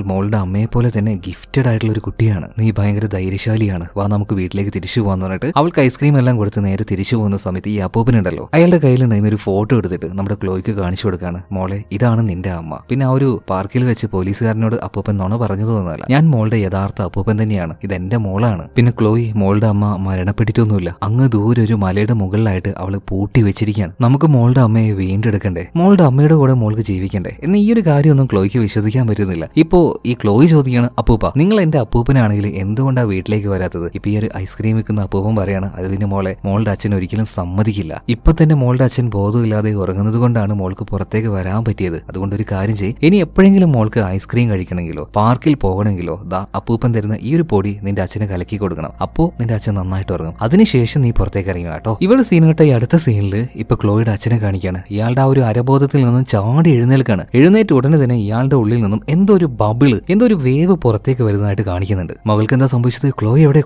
മോളുടെ അമ്മയെ പോലെ തന്നെ ഗിഫ്റ്റഡ് ആയിട്ടുള്ള ഒരു കുട്ടിയാണ്, നീ ഭയങ്കര ധൈര്യശാലിയാണ്, വാ നമുക്ക് വീട്ടിലേക്ക് തിരിച്ചു പോകാന്ന് പറഞ്ഞിട്ട് അവൾക്ക് ഐസ്ക്രീം എല്ലാം കൊടുത്ത് നേരെ തിരിച്ചു പോകുന്ന സമയത്ത് ഈ അപ്പൂപ്പനുണ്ടല്ലോ, അയാളുടെ കയ്യിലുണ്ടായിരുന്ന ഒരു ഫോട്ടോ എടുത്തിട്ട് നമ്മുടെ ക്ലോയ്ക്ക് കാണിച്ചു കൊടുക്കാണ്. മോളെ, ഇതാണ് നിന്റെ അമ്മ. പിന്നെ ആ ഒരു പാർക്കിൽ വെച്ച് പോലീസുകാരനോട് അപ്പൂപ്പൻ നുണ പറഞ്ഞു തോന്നല്ല, ഞാൻ മോളുടെ യഥാർത്ഥ അപ്പൂപ്പൻ തന്നെയാണ്, ഇതെന്റെ മോളാണ്. പിന്നെ ക്ലോയി, മോളുടെ അമ്മ മരണപ്പെട്ടിട്ടൊന്നുമില്ല, അങ്ങ് ദൂരെ ഒരു മലയുടെ മുകളിലായിട്ട് അവള് പൂട്ടി വെച്ചിരിക്കുകയാണ്. നമുക്ക് മോളുടെ അമ്മയെ വീണ്ടെടുക്കണ്ടേ, മോളുടെ അമ്മയുടെ കൂടെ മോൾക്ക് ജീവിക്കണ്ടേ എന്ന് ഈ ഒരു കാര്യമൊന്നും ക്ലോയ്ക്ക് വിശ്വസിക്കാൻ പറ്റുന്നില്ല. ഇപ്പോ ഈ ക്ലോയി ചോദിക്കുകയാണ്, അപ്പൂപ്പ, നിങ്ങൾ എന്റെ അപ്പൂപ്പനാണെങ്കിൽ എന്തുകൊണ്ടാണ് വീട്ടിലേക്ക് വരാത്തത്? ഇപ്പൊ ഈ ഒരു ഐസ്ക്രീം വെക്കുന്ന അപ്പൂപ്പൻ പറയാണ്, അത് പിന്നെ മോളുടെ അച്ഛൻ ഒരിക്കലും സമ്മതിക്കില്ല. ഇപ്പൊ തന്നെ മോളുടെ അച്ഛൻ ബോധമില്ലാതെ ഉറങ്ങുന്നത് കൊണ്ടാണ് മോൾക്ക് പുറത്തേക്ക് വരാൻ പറ്റിയത്. അതുകൊണ്ട് ഒരു കാര്യം ചെയ്യും, ഇനി എപ്പോഴെങ്കിലും മോൾക്ക് ഐസ്ക്രീം കഴിക്കണമെങ്കിലോ പാർക്കിൽ പോകണമെങ്കിലോ അപ്പൂപ്പൻ തരുന്ന ഈ ഒരു പൊടി നിന്റെ അച്ഛനെ കലക്കി കൊടുക്കണം. അപ്പോ നിന്റെ അച്ഛൻ നന്നായിട്ട് ഉറങ്ങും. അതിനുശേഷം നീ പുറത്തേക്ക് ഇറങ്ങി കേട്ടോ. ഇവിടെ സീൻ കേട്ട ഈ അടുത്ത സീനിൽ ഇപ്പൊ ക്ലോയുടെ അച്ഛനെ കാണിക്കാണ്. ഇയാളുടെ ആ ഒരു അരബോധത്തിൽ നിന്നും ചാടി എഴുന്നേൽക്കാണ്. എഴുന്നേറ്റ് ഉടനെ തന്നെ ഇയാളുടെ ഉള്ളിൽ നിന്നും എന്തോ ഒരു ബബിള്, എന്തോ ഒരു വേവ് പുറത്തേക്ക് വരുന്നതായിട്ട് കാണിക്കുന്നുണ്ട്. മകൾക്ക് എന്താ സംഭവിച്ചത്? ക്ലോയി എവിടെ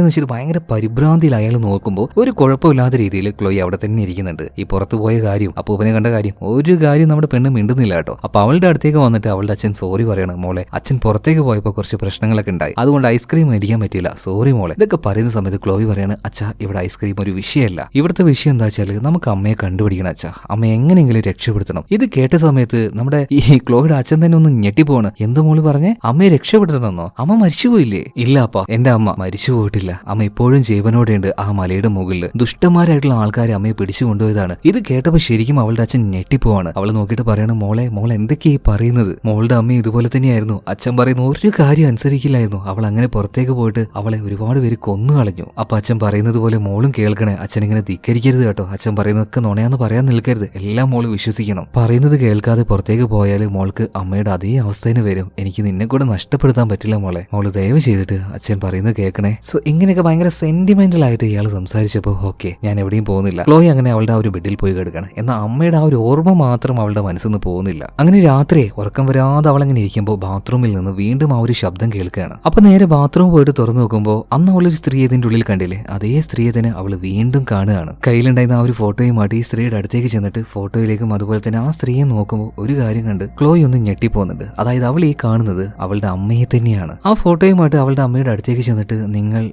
വെച്ചിട്ട് ഭയങ്കര പരിഭ്രാന്തിയിൽ അയാൾ നോക്കുമ്പോൾ ഒരു കുഴപ്പമില്ലാത്ത രീതിയിൽ ക്ലോയി അവിടെ തന്നെ ഇരിക്കുന്നുണ്ട്. ഈ പുറത്തു പോയ കാര്യം, അപ്പൂപ്പനെ കണ്ട കാര്യം, ഒരു കാര്യം നമ്മുടെ പെണ്ണ് മിണ്ടുന്നില്ല കേട്ടോ. അപ്പൊ അവളുടെ അടുത്തേക്ക് വന്നിട്ട് അവളുടെ അച്ഛൻ സോറി പറയണം, മോളെ, അച്ഛൻ പുറത്തേക്ക് പോയപ്പോൾ കുറച്ച് പ്രശ്നങ്ങളൊക്കെ ഉണ്ടായി, അതുകൊണ്ട് ഐസ്ക്രീം മേടിക്കാൻ പറ്റില്ല, സോറി മോളെ. ഇതൊക്കെ പറയുന്ന സമയത്ത് ക്ലോയി പറയാണ്, അച്ഛാ, ഇവിടെ ഐസ്ക്രീം ഒരു വിഷയമല്ല, ഇവിടുത്തെ വിഷയം എന്താ വെച്ചാൽ നമുക്ക് അമ്മയെ കണ്ടുപിടിക്കണം അച്ഛാ, അമ്മയെ എങ്ങനെയെങ്കിലും രക്ഷപ്പെടുത്തണം. ഇത് കേട്ട സമയത്ത് നമ്മുടെ ഈ ക്ലോയുടെ അച്ഛൻ തന്നെ ഒന്ന് ഞെട്ടിപ്പോണ്. എന്ത് മോള് പറഞ്ഞേ? അമ്മയെ രക്ഷപ്പെടുത്തണമെന്നോ? അമ്മ മരിച്ചുപോയില്ലേ? ഇല്ല അപ്പ, എന്റെ അമ്മ മരിച്ചു പോയിട്ടില്ല, അമ്മ ഇപ്പോഴും ജീവനോടെയുണ്ട്. ആ മലയുടെ മുകളിൽ ദുഷ്ടന്മാരായിട്ടുള്ള ആൾക്കാരെ അമ്മയെ പിടിച്ചു കൊണ്ടുപോയതാണ്. ഇത് കേട്ടപ്പോൾ ശരിക്കും അവളുടെ അച്ഛൻ ഞെട്ടിപ്പോവാണ്. അവള് നോക്കിയിട്ട് പറയണം, മോൾ എന്തൊക്കെയാ ഈ പറയുന്നത്? മോളുടെ അമ്മ ഇതുപോലെ തന്നെയായിരുന്നു, അച്ഛൻ പറയുന്ന ഒരു കാര്യം അനുസരിക്കില്ലായിരുന്നു, അവൾ അങ്ങനെ പുറത്തേക്ക് പോയിട്ട് അവളെ ഒരുപാട് പേര് കൊന്നു കളഞ്ഞു. അപ്പൊ അച്ഛൻ പറയുന്നത് പോലെ മോളും കേൾക്കണേ. അച്ഛൻ ഇങ്ങനെ ധിക്കരിക്കരുത് കേട്ടോ. അച്ഛൻ പറയുന്നതൊക്കെ നുണയാന്ന് പറയാൻ നിൽക്കരുത്. എല്ലാം മോള് വിശ്വസിക്കണം. പറയുന്നത് കേൾക്കാതെ പുറത്തേക്ക് പോയാൽ മോൾക്ക് അമ്മയുടെ അതേ അവസ്ഥയിൽ വരും. എനിക്ക് നിന്നെ കൂടെ നഷ്ടപ്പെടുത്താൻ പറ്റില്ല മോളെ. മോള് ദയവ് ചെയ്തിട്ട് അച്ഛൻ പറയുന്നത് കേൾക്കണേ. സോ ഇങ്ങനെയൊക്കെ ഭയങ്കര സെന്റിമെന്റൽ ആയിട്ട് ഇയാൾ സംസാരിച്ചപ്പോ ഓക്കെ ഞാൻ എവിടെയും പോകുന്നില്ല. ക്ലോയി അങ്ങനെ അവളുടെ ആ ഒരു ബെഡിൽ പോയി കിടക്കണം. എന്നാൽ അമ്മയുടെ ആ ഒരു ഓർമ്മ മാത്രം അവളുടെ മനസ്സിൽ നിന്ന് പോകുന്നില്ല. അങ്ങനെ രാത്രി ഉറക്കം വരാതെ അവളങ്ങനെ ഇരിക്കുമ്പോൾ ബാത്റൂമിൽ നിന്ന് വീണ്ടും ആ ഒരു ശബ്ദം കേൾക്കുകയാണ്. അപ്പൊ നേരെ ബാത്റൂം പോയിട്ട് തുറന്നു നോക്കുമ്പോൾ അന്ന് അവളൊരു സ്ത്രീ ഇതിന്റെ ഉള്ളിൽ കണ്ടില്ലേ, അതേ സ്ത്രീയെ തന്നെ അവൾ വീണ്ടും കാണുകയാണ്. കയ്യിലുണ്ടായിരുന്ന ആ ഒരു ഫോട്ടോയുമായിട്ട് ഈ സ്ത്രീയുടെ അടുത്തേക്ക് ചെന്നിട്ട് ഫോട്ടോയിലേക്കും അതുപോലെ തന്നെ ആ സ്ത്രീയെ നോക്കുമ്പോൾ ഒരു കാര്യം കണ്ട് ക്ലോയി ഒന്ന് ഞെട്ടിപ്പോകുന്നുണ്ട്. അതായത് അവൾ ഈ കാണുന്നത് അവളുടെ അമ്മയെ തന്നെയാണ്. ആ ഫോട്ടോയുമായിട്ട് അവളുടെ അമ്മയുടെ അടുത്തേക്ക് ചെന്നിട്ട്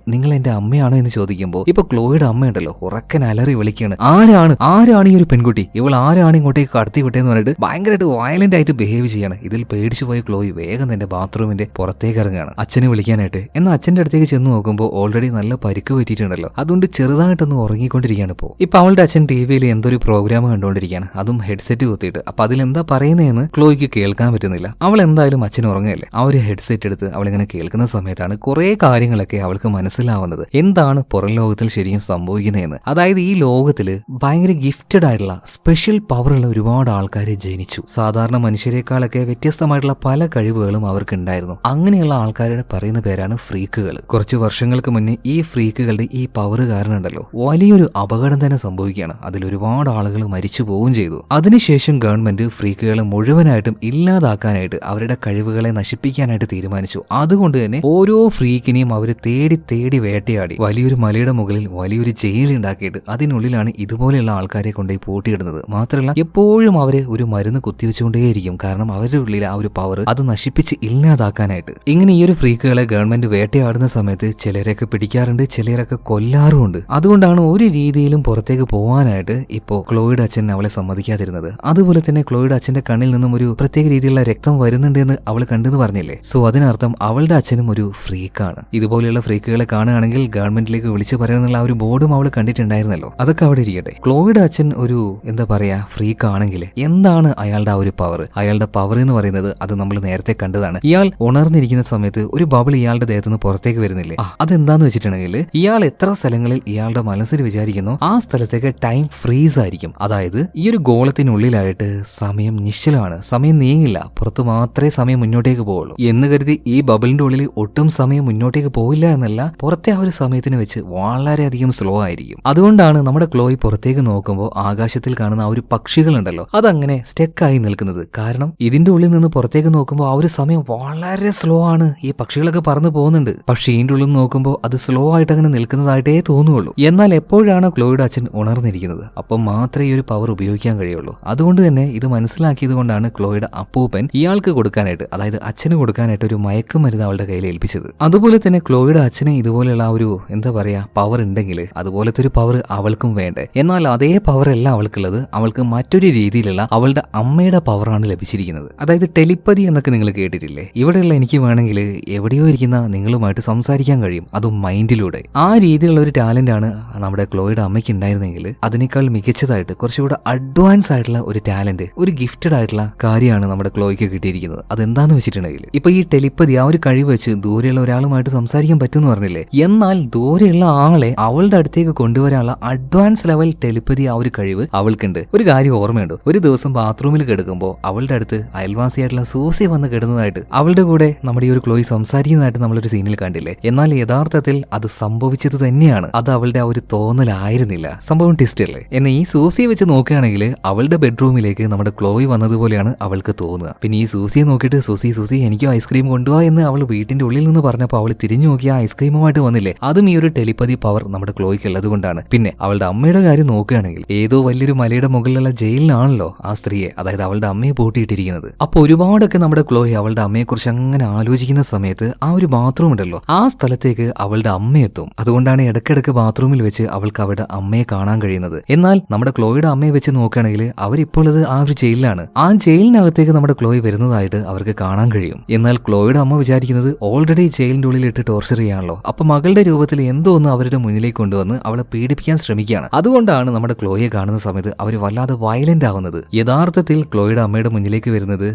നിങ്ങൾ എന്റെ അമ്മയാണോ എന്ന് ചോദിക്കുമ്പോൾ ഇപ്പൊ ക്ലോയുടെ അമ്മയുണ്ടല്ലോ ഉറക്കൻ അലറി വിളിക്കുകയാണ്. ആരാണ് ഈ ഒരു പെൺകുട്ടി, ഇവൾ ആരാണ് ഇങ്ങോട്ടേക്ക് കടത്തി വിട്ടേന്ന് പറഞ്ഞിട്ട് ഭയങ്കരമായിട്ട് വയലന്റ് ആയിട്ട് ബിഹേവ് ചെയ്യാണ്. ഇതിൽ പേടിച്ചു പോയ ക്ലോയി വേഗം തന്റെ ബാത്റൂമിന്റെ പുറത്തേക്ക് ഇറങ്ങുകയാണ് അച്ഛനെ വിളിക്കാനായിട്ട്. എന്നാൽ അച്ഛന്റെ അടുത്തേക്ക് ചെന്ന് നോക്കുമ്പോൾ ഓൾറെഡി നല്ല പരിക്ക് പറ്റിയിട്ടുണ്ടല്ലോ. അതുകൊണ്ട് ചെറുതായിട്ടൊന്ന് ഉറങ്ങിക്കൊണ്ടിരിക്കുകയാണ്. ഇപ്പൊ അവളുടെ അച്ഛൻ ടിവിയിൽ എന്തൊരു പ്രോഗ്രാം കണ്ടുകൊണ്ടിരിക്കുകയാണ്, അതും ഹെഡ്സെറ്റ് കുത്തിയിട്ട്. അപ്പൊ അതിലെന്താ പറയുന്നതെന്ന് ക്ലോയ്ക്ക് കേൾക്കാൻ പറ്റുന്നില്ല. അവൾ എന്തായാലും അച്ഛൻ ഉറങ്ങുകയല്ലേ. ആ ഒരു ഹെഡ്സെറ്റ് എടുത്ത് അവളിങ്ങനെ കേൾക്കുന്ന സമയത്താണ് കുറെ കാര്യങ്ങളൊക്കെ അവൾക്ക് മനസ്സിലാവുന്നത്. എന്താണ് പുറം ലോകത്തിൽ ശരിക്കും സംഭവിക്കുന്നതെന്ന്. അതായത് ഈ ലോകത്തില് ഭയങ്കര ഗിഫ്റ്റഡ് ആയിട്ടുള്ള സ്പെഷ്യൽ പവറുള്ള ഒരുപാട് ആൾക്കാരെ ജനിച്ചു. സാധാരണ മനുഷ്യരെക്കാളൊക്കെ വ്യത്യസ്തമായിട്ടുള്ള പല കഴിവുകളും അവർക്ക് ഉണ്ടായിരുന്നു. അങ്ങനെയുള്ള ആൾക്കാരുടെ പറയുന്ന പേരാണ് ഫ്രീക്കുകൾ. കുറച്ച് വർഷങ്ങൾക്ക് മുന്നേ ഈ ഫ്രീക്കുകളുടെ ഈ പവർ കാരണം ഉണ്ടല്ലോ വലിയൊരു അപകടം തന്നെ സംഭവിക്കുകയാണ്. അതിൽ ഒരുപാട് ആളുകൾ മരിച്ചു പോവുകയും ചെയ്തു. അതിനുശേഷം ഗവൺമെന്റ് ഫ്രീക്കുകളെ മുഴുവനായിട്ടും ഇല്ലാതാക്കാനായിട്ട് അവരുടെ കഴിവുകളെ നശിപ്പിക്കാനായിട്ട് തീരുമാനിച്ചു. അതുകൊണ്ട് തന്നെ ഓരോ ഫ്രീക്കിനെയും അവർ തേടി വേട്ടയാടി വലിയൊരു മലയുടെ മുകളിൽ വലിയൊരു ജയിൽ ഉണ്ടാക്കിയിട്ട് അതിനുള്ളിലാണ് ഇതുപോലെയുള്ള ആൾക്കാരെ കൊണ്ടുപോയി പൂട്ടിയിടുന്നത്. മാത്രമല്ല എപ്പോഴും അവരെ ഒരു മരുന്ന് കുത്തിവെച്ചുകൊണ്ടേയിരിക്കും. കാരണം അവരുടെ ഉള്ളിൽ ആ ഒരു പവർ അത് നശിപ്പിച്ച് ഇല്ലാതാക്കാനായിട്ട്. ഇങ്ങനെ ഈ ഒരു ഫ്രീക്കുകളെ ഗവൺമെന്റ് വേട്ടയാടുന്ന സമയത്ത് ചിലരൊക്കെ പിടിക്കാറുണ്ട്, ചിലരൊക്കെ കൊല്ലാറുമുണ്ട്. അതുകൊണ്ടാണ് ഒരു രീതിയിലും പുറത്തേക്ക് പോകാനായിട്ട് ഇപ്പോ ക്ലോയുടെ അച്ഛൻ അവളെ സമ്മതിക്കാതിരുന്നത്. അതുപോലെ തന്നെ ക്ലോയുടെ അച്ഛന്റെ കണ്ണിൽ നിന്നും ഒരു പ്രത്യേക രീതിയിലുള്ള രക്തം വരുന്നുണ്ട് എന്ന് അവൾ കണ്ടെന്ന് പറഞ്ഞില്ലേ. സോ അതിനർത്ഥം അവളുടെ അച്ഛനും ഒരു ഫ്രീക്കാണ്. ഇതുപോലെയുള്ള ഫ്രീക്കുകളെ കാണുകയാണെങ്കിൽ ഗവൺമെന്റിലേക്ക് വിളിച്ചു പറയാനുള്ള ആ ഒരു ബോർഡും അവൾ കണ്ടിട്ടുണ്ടായിരുന്നല്ലോ. അതൊക്കെ അവിടെ ഇരിക്കട്ടെ. ക്ലോയുടെ അച്ഛൻ ഒരു എന്താ പറയാ ഫ്രീക്ക് ആണെങ്കിൽ എന്താണ് അയാളുടെ ആ ഒരു പവർ? അയാളുടെ പവർ എന്ന് പറയുന്നത് അത് നമ്മൾ നേരത്തെ കണ്ടതാണ്. ഇയാൾ ഉണർന്നിരിക്കുന്ന സമയത്ത് ഒരു ബബിൾ ഇയാളുടെ ദേഹത്ത് നിന്ന് പുറത്തേക്ക് വരുന്നില്ലേ. അതെന്താന്ന് വെച്ചിട്ടുണ്ടെങ്കിൽ ഇയാൾ എത്ര സ്ഥലങ്ങളിൽ ഇയാളുടെ മനസ്സിൽ വിചാരിക്കുന്നു ആ സ്ഥലത്തേക്ക് ടൈം ഫ്രീസ് ആയിരിക്കും. അതായത് ഈ ഒരു ഗോളത്തിനുള്ളിലായിട്ട് സമയം നിശ്ചലമാണ്, സമയം നീങ്ങില്ല, പുറത്ത് മാത്രമേ സമയം മുന്നോട്ടേക്ക് പോവുള്ളൂ എന്ന് കരുതി ഈ ബബിളിന്റെ ഉള്ളിൽ ഒട്ടും സമയം മുന്നോട്ടേക്ക് പോയില്ല എന്നല്ല, പുറത്തെ ആ ഒരു സമയത്തിന് വെച്ച് വളരെയധികം സ്ലോ ആയിരിക്കും. അതുകൊണ്ടാണ് നമ്മുടെ ക്ലോയി പുറത്തേക്ക് നോക്കുമ്പോൾ ആകാശത്തിൽ കാണുന്ന ആ ഒരു പക്ഷികളുണ്ടല്ലോ അതങ്ങനെ സ്റ്റെക്കായി നിൽക്കുന്നത്. കാരണം ഇതിന്റെ ഉള്ളിൽ നിന്ന് പുറത്തേക്ക് നോക്കുമ്പോൾ ആ ഒരു സമയം വളരെ സ്ലോ ആണ്. ഈ പക്ഷികളൊക്കെ പറന്നു പോകുന്നുണ്ട്, പക്ഷേ ഇതിന്റെ ഉള്ളിൽ നോക്കുമ്പോൾ അത് സ്ലോ ആയിട്ട് അങ്ങനെ നിൽക്കുന്നതായിട്ടേ തോന്നുള്ളൂ. എന്നാൽ എപ്പോഴാണ് ക്ലോയുടെ അച്ഛൻ ഉണർന്നിരിക്കുന്നത് അപ്പം മാത്രമേ ഈ ഒരു പവർ ഉപയോഗിക്കാൻ കഴിയുള്ളൂ. അതുകൊണ്ട് തന്നെ ഇത് മനസ്സിലാക്കിയത് കൊണ്ടാണ് ക്ലോയുടെ അപ്പൂപ്പൻ ഇയാൾക്ക് കൊടുക്കാനായിട്ട്, അതായത് അച്ഛന് കൊടുക്കാനായിട്ട് ഒരു മയക്കുമരുന്ന് അവളുടെ കയ്യിൽ ഏൽപ്പിച്ചത്. അതുപോലെ തന്നെ ക്ലോയുടെ അച്ഛന് ഇതുപോലെയുള്ള ആ ഒരു എന്താ പറയാ പവർ ഉണ്ടെങ്കിൽ അതുപോലത്തെ ഒരു പവർ അവൾക്കും വേണ്ടേ. എന്നാൽ അതേ പവർ അല്ല അവൾക്കുള്ളത്. അവൾക്ക് മറ്റൊരു രീതിയിലുള്ള അവളുടെ അമ്മയുടെ പവറാണ് ലഭിച്ചിരിക്കുന്നത്. അതായത് ടെലിപ്പതി എന്നൊക്കെ നിങ്ങൾ കേട്ടിട്ടില്ലേ. ഇവിടെയുള്ള എനിക്ക് വേണമെങ്കിൽ എവിടെയോ ഇരിക്കുന്ന നിങ്ങളുമായിട്ട് സംസാരിക്കാൻ കഴിയും, അതും മൈൻഡിലൂടെ. ആ രീതിയിലുള്ള ഒരു ടാലന്റ് ആണ് നമ്മുടെ ക്ലോയുടെ അമ്മയ്ക്ക് ഉണ്ടായിരുന്നെങ്കിൽ അതിനേക്കാൾ മികച്ചതായിട്ട് കുറച്ചുകൂടെ അഡ്വാൻസ് ആയിട്ടുള്ള ഒരു ടാലന്റ്, ഒരു ഗിഫ്റ്റഡ് ആയിട്ടുള്ള കാര്യമാണ് നമ്മുടെ ക്ലോയ്ക്ക് കിട്ടിയിരിക്കുന്നത്. അതെന്താന്ന് വെച്ചിട്ടുണ്ടെങ്കിൽ ഇപ്പൊ ഈ ടെലിപ്പതി ആ ഒരു കഴിവ് വെച്ച് ദൂരെയുള്ള ഒരാളുമായിട്ട് സംസാരിക്കാൻ പറ്റുമെന്ന് പറഞ്ഞില്ലേ. എന്നാൽ ദൂരെയുള്ള ആളെ അവളുടെ അടുത്തേക്ക് കൊണ്ടുവരാനുള്ള അഡ്വാൻസ് ലെവൽ ടെലിപ്പതി ആ ഒരു കഴിവ് അവൾക്കുണ്ട്. ഒരു കാര്യം ഓർമ്മയുണ്ട്, ഒരു ദിവസം ബാത്റൂമിൽ കിടക്കുമ്പോൾ അവളുടെ അടുത്ത് അയൽവാസിയായിട്ടുള്ള സൂസി വന്ന് കിടന്നതായിട്ട് അവളുടെ കൂടെ നമ്മുടെ ഈ ഒരു ക്ലോയി സംസാരിക്കുന്നതായിട്ട് നമ്മളൊരു സീനിൽ കണ്ടില്ലേ. എന്നാൽ യഥാർത്ഥത്തിൽ അത് സംഭവിച്ചത് തന്നെയാണ്. അത് അവളുടെ ആ ഒരു തോന്നലായിരുന്നില്ല, സംഭവം ട്വിസ്റ്റ് അല്ലേ. എന്നാൽ ഈ സൂസിയെ വെച്ച് നോക്കുകയാണെങ്കിൽ അവളുടെ ബെഡ്റൂമിലേക്ക് നമ്മുടെ ക്ലോയി വന്നതുപോലെയാണ് അവൾക്ക് തോന്നുക. പിന്നെ ഈ സൂസിയെ നോക്കിയിട്ട് സൂസി എനിക്ക് ഐസ്ക്രീം കൊണ്ടുപോവാ എന്ന് അവൾ വീട്ടിന്റെ ഉള്ളിൽ നിന്ന് പറഞ്ഞപ്പോൾ അവൾ തിരിഞ്ഞു നോക്കി ആ ഐസ്ക്രീമുമായിട്ട് വന്നില്ലേ. അതും ഈ ഒരു ടെലിപ്പതി പവർ നമ്മുടെ ക്ലോയ്ക്ക് ഉള്ളത് കൊണ്ടാണ്. പിന്നെ അവളുടെ അമ്മയുടെ കാര്യം നോക്കുകയാണെങ്കിൽ ഏതോ വലിയൊരു മലയുടെ മുകളിലുള്ള ജയിലിലാണല്ലോ ആ സ്ത്രീയെ, അതായത് അവളുടെ അമ്മയെ പൂട്ടിയിട്ടിരിക്കുന്നത്. അപ്പൊ ഒരുപാടൊക്കെ നമ്മുടെ ക്ലോയി അവളുടെ അമ്മയെ കുറിച്ച് അങ്ങനെ ആലോചിക്കുന്ന സമയത്ത് ആ ഒരു ബാത്റൂം ഉണ്ടല്ലോ ആ സ്ഥലത്തേക്ക് അവളുടെ അമ്മയെത്തും. അതുകൊണ്ടാണ് ഇടയ്ക്കിടയ്ക്ക് ബാത്റൂമിൽ വെച്ച് അവൾക്ക് അവളുടെ അമ്മയെ കാണാൻ കഴിയുന്നത്. എന്നാൽ നമ്മുടെ ക്ലോയുടെ അമ്മയെ വെച്ച് നോക്കുകയാണെങ്കിൽ അവരിപ്പോൾ അത് ആ ഒരു ജയിലിലാണ്. ആ ജയിലിനകത്തേക്ക് നമ്മുടെ ക്ലോയി വരുന്നതായിട്ട് അവർക്ക് കാണാൻ കഴിയും. എന്നാൽ ക്ലോയുടെ അമ്മ വിചാരിക്കുന്നത് ഓൾറെഡി ജയിലിന്റെ ഉള്ളിൽ ഇട്ട് ടോർച്ചർ ചെയ്യാണല്ലോ, അപ്പൊ മകളുടെ രൂപത്തിൽ എന്തോ ഒന്ന് അവരുടെ മുന്നിലേക്ക് കൊണ്ടുവന്ന് അവളെ പീഡിപ്പിക്കാൻ ശ്രമിക്കുകയാണ്. അതുകൊണ്ടാണ് നമ്മുടെ ക്ലോയെ കാണുന്ന സമയത്ത് അവർ വല്ലാതെ വയലന്റ് ആവുന്നത്. യഥാർത്ഥത്തിൽ ക്ലോയുടെ അമ്മയുടെ മുന്നിലേക്ക് വരുന്നത്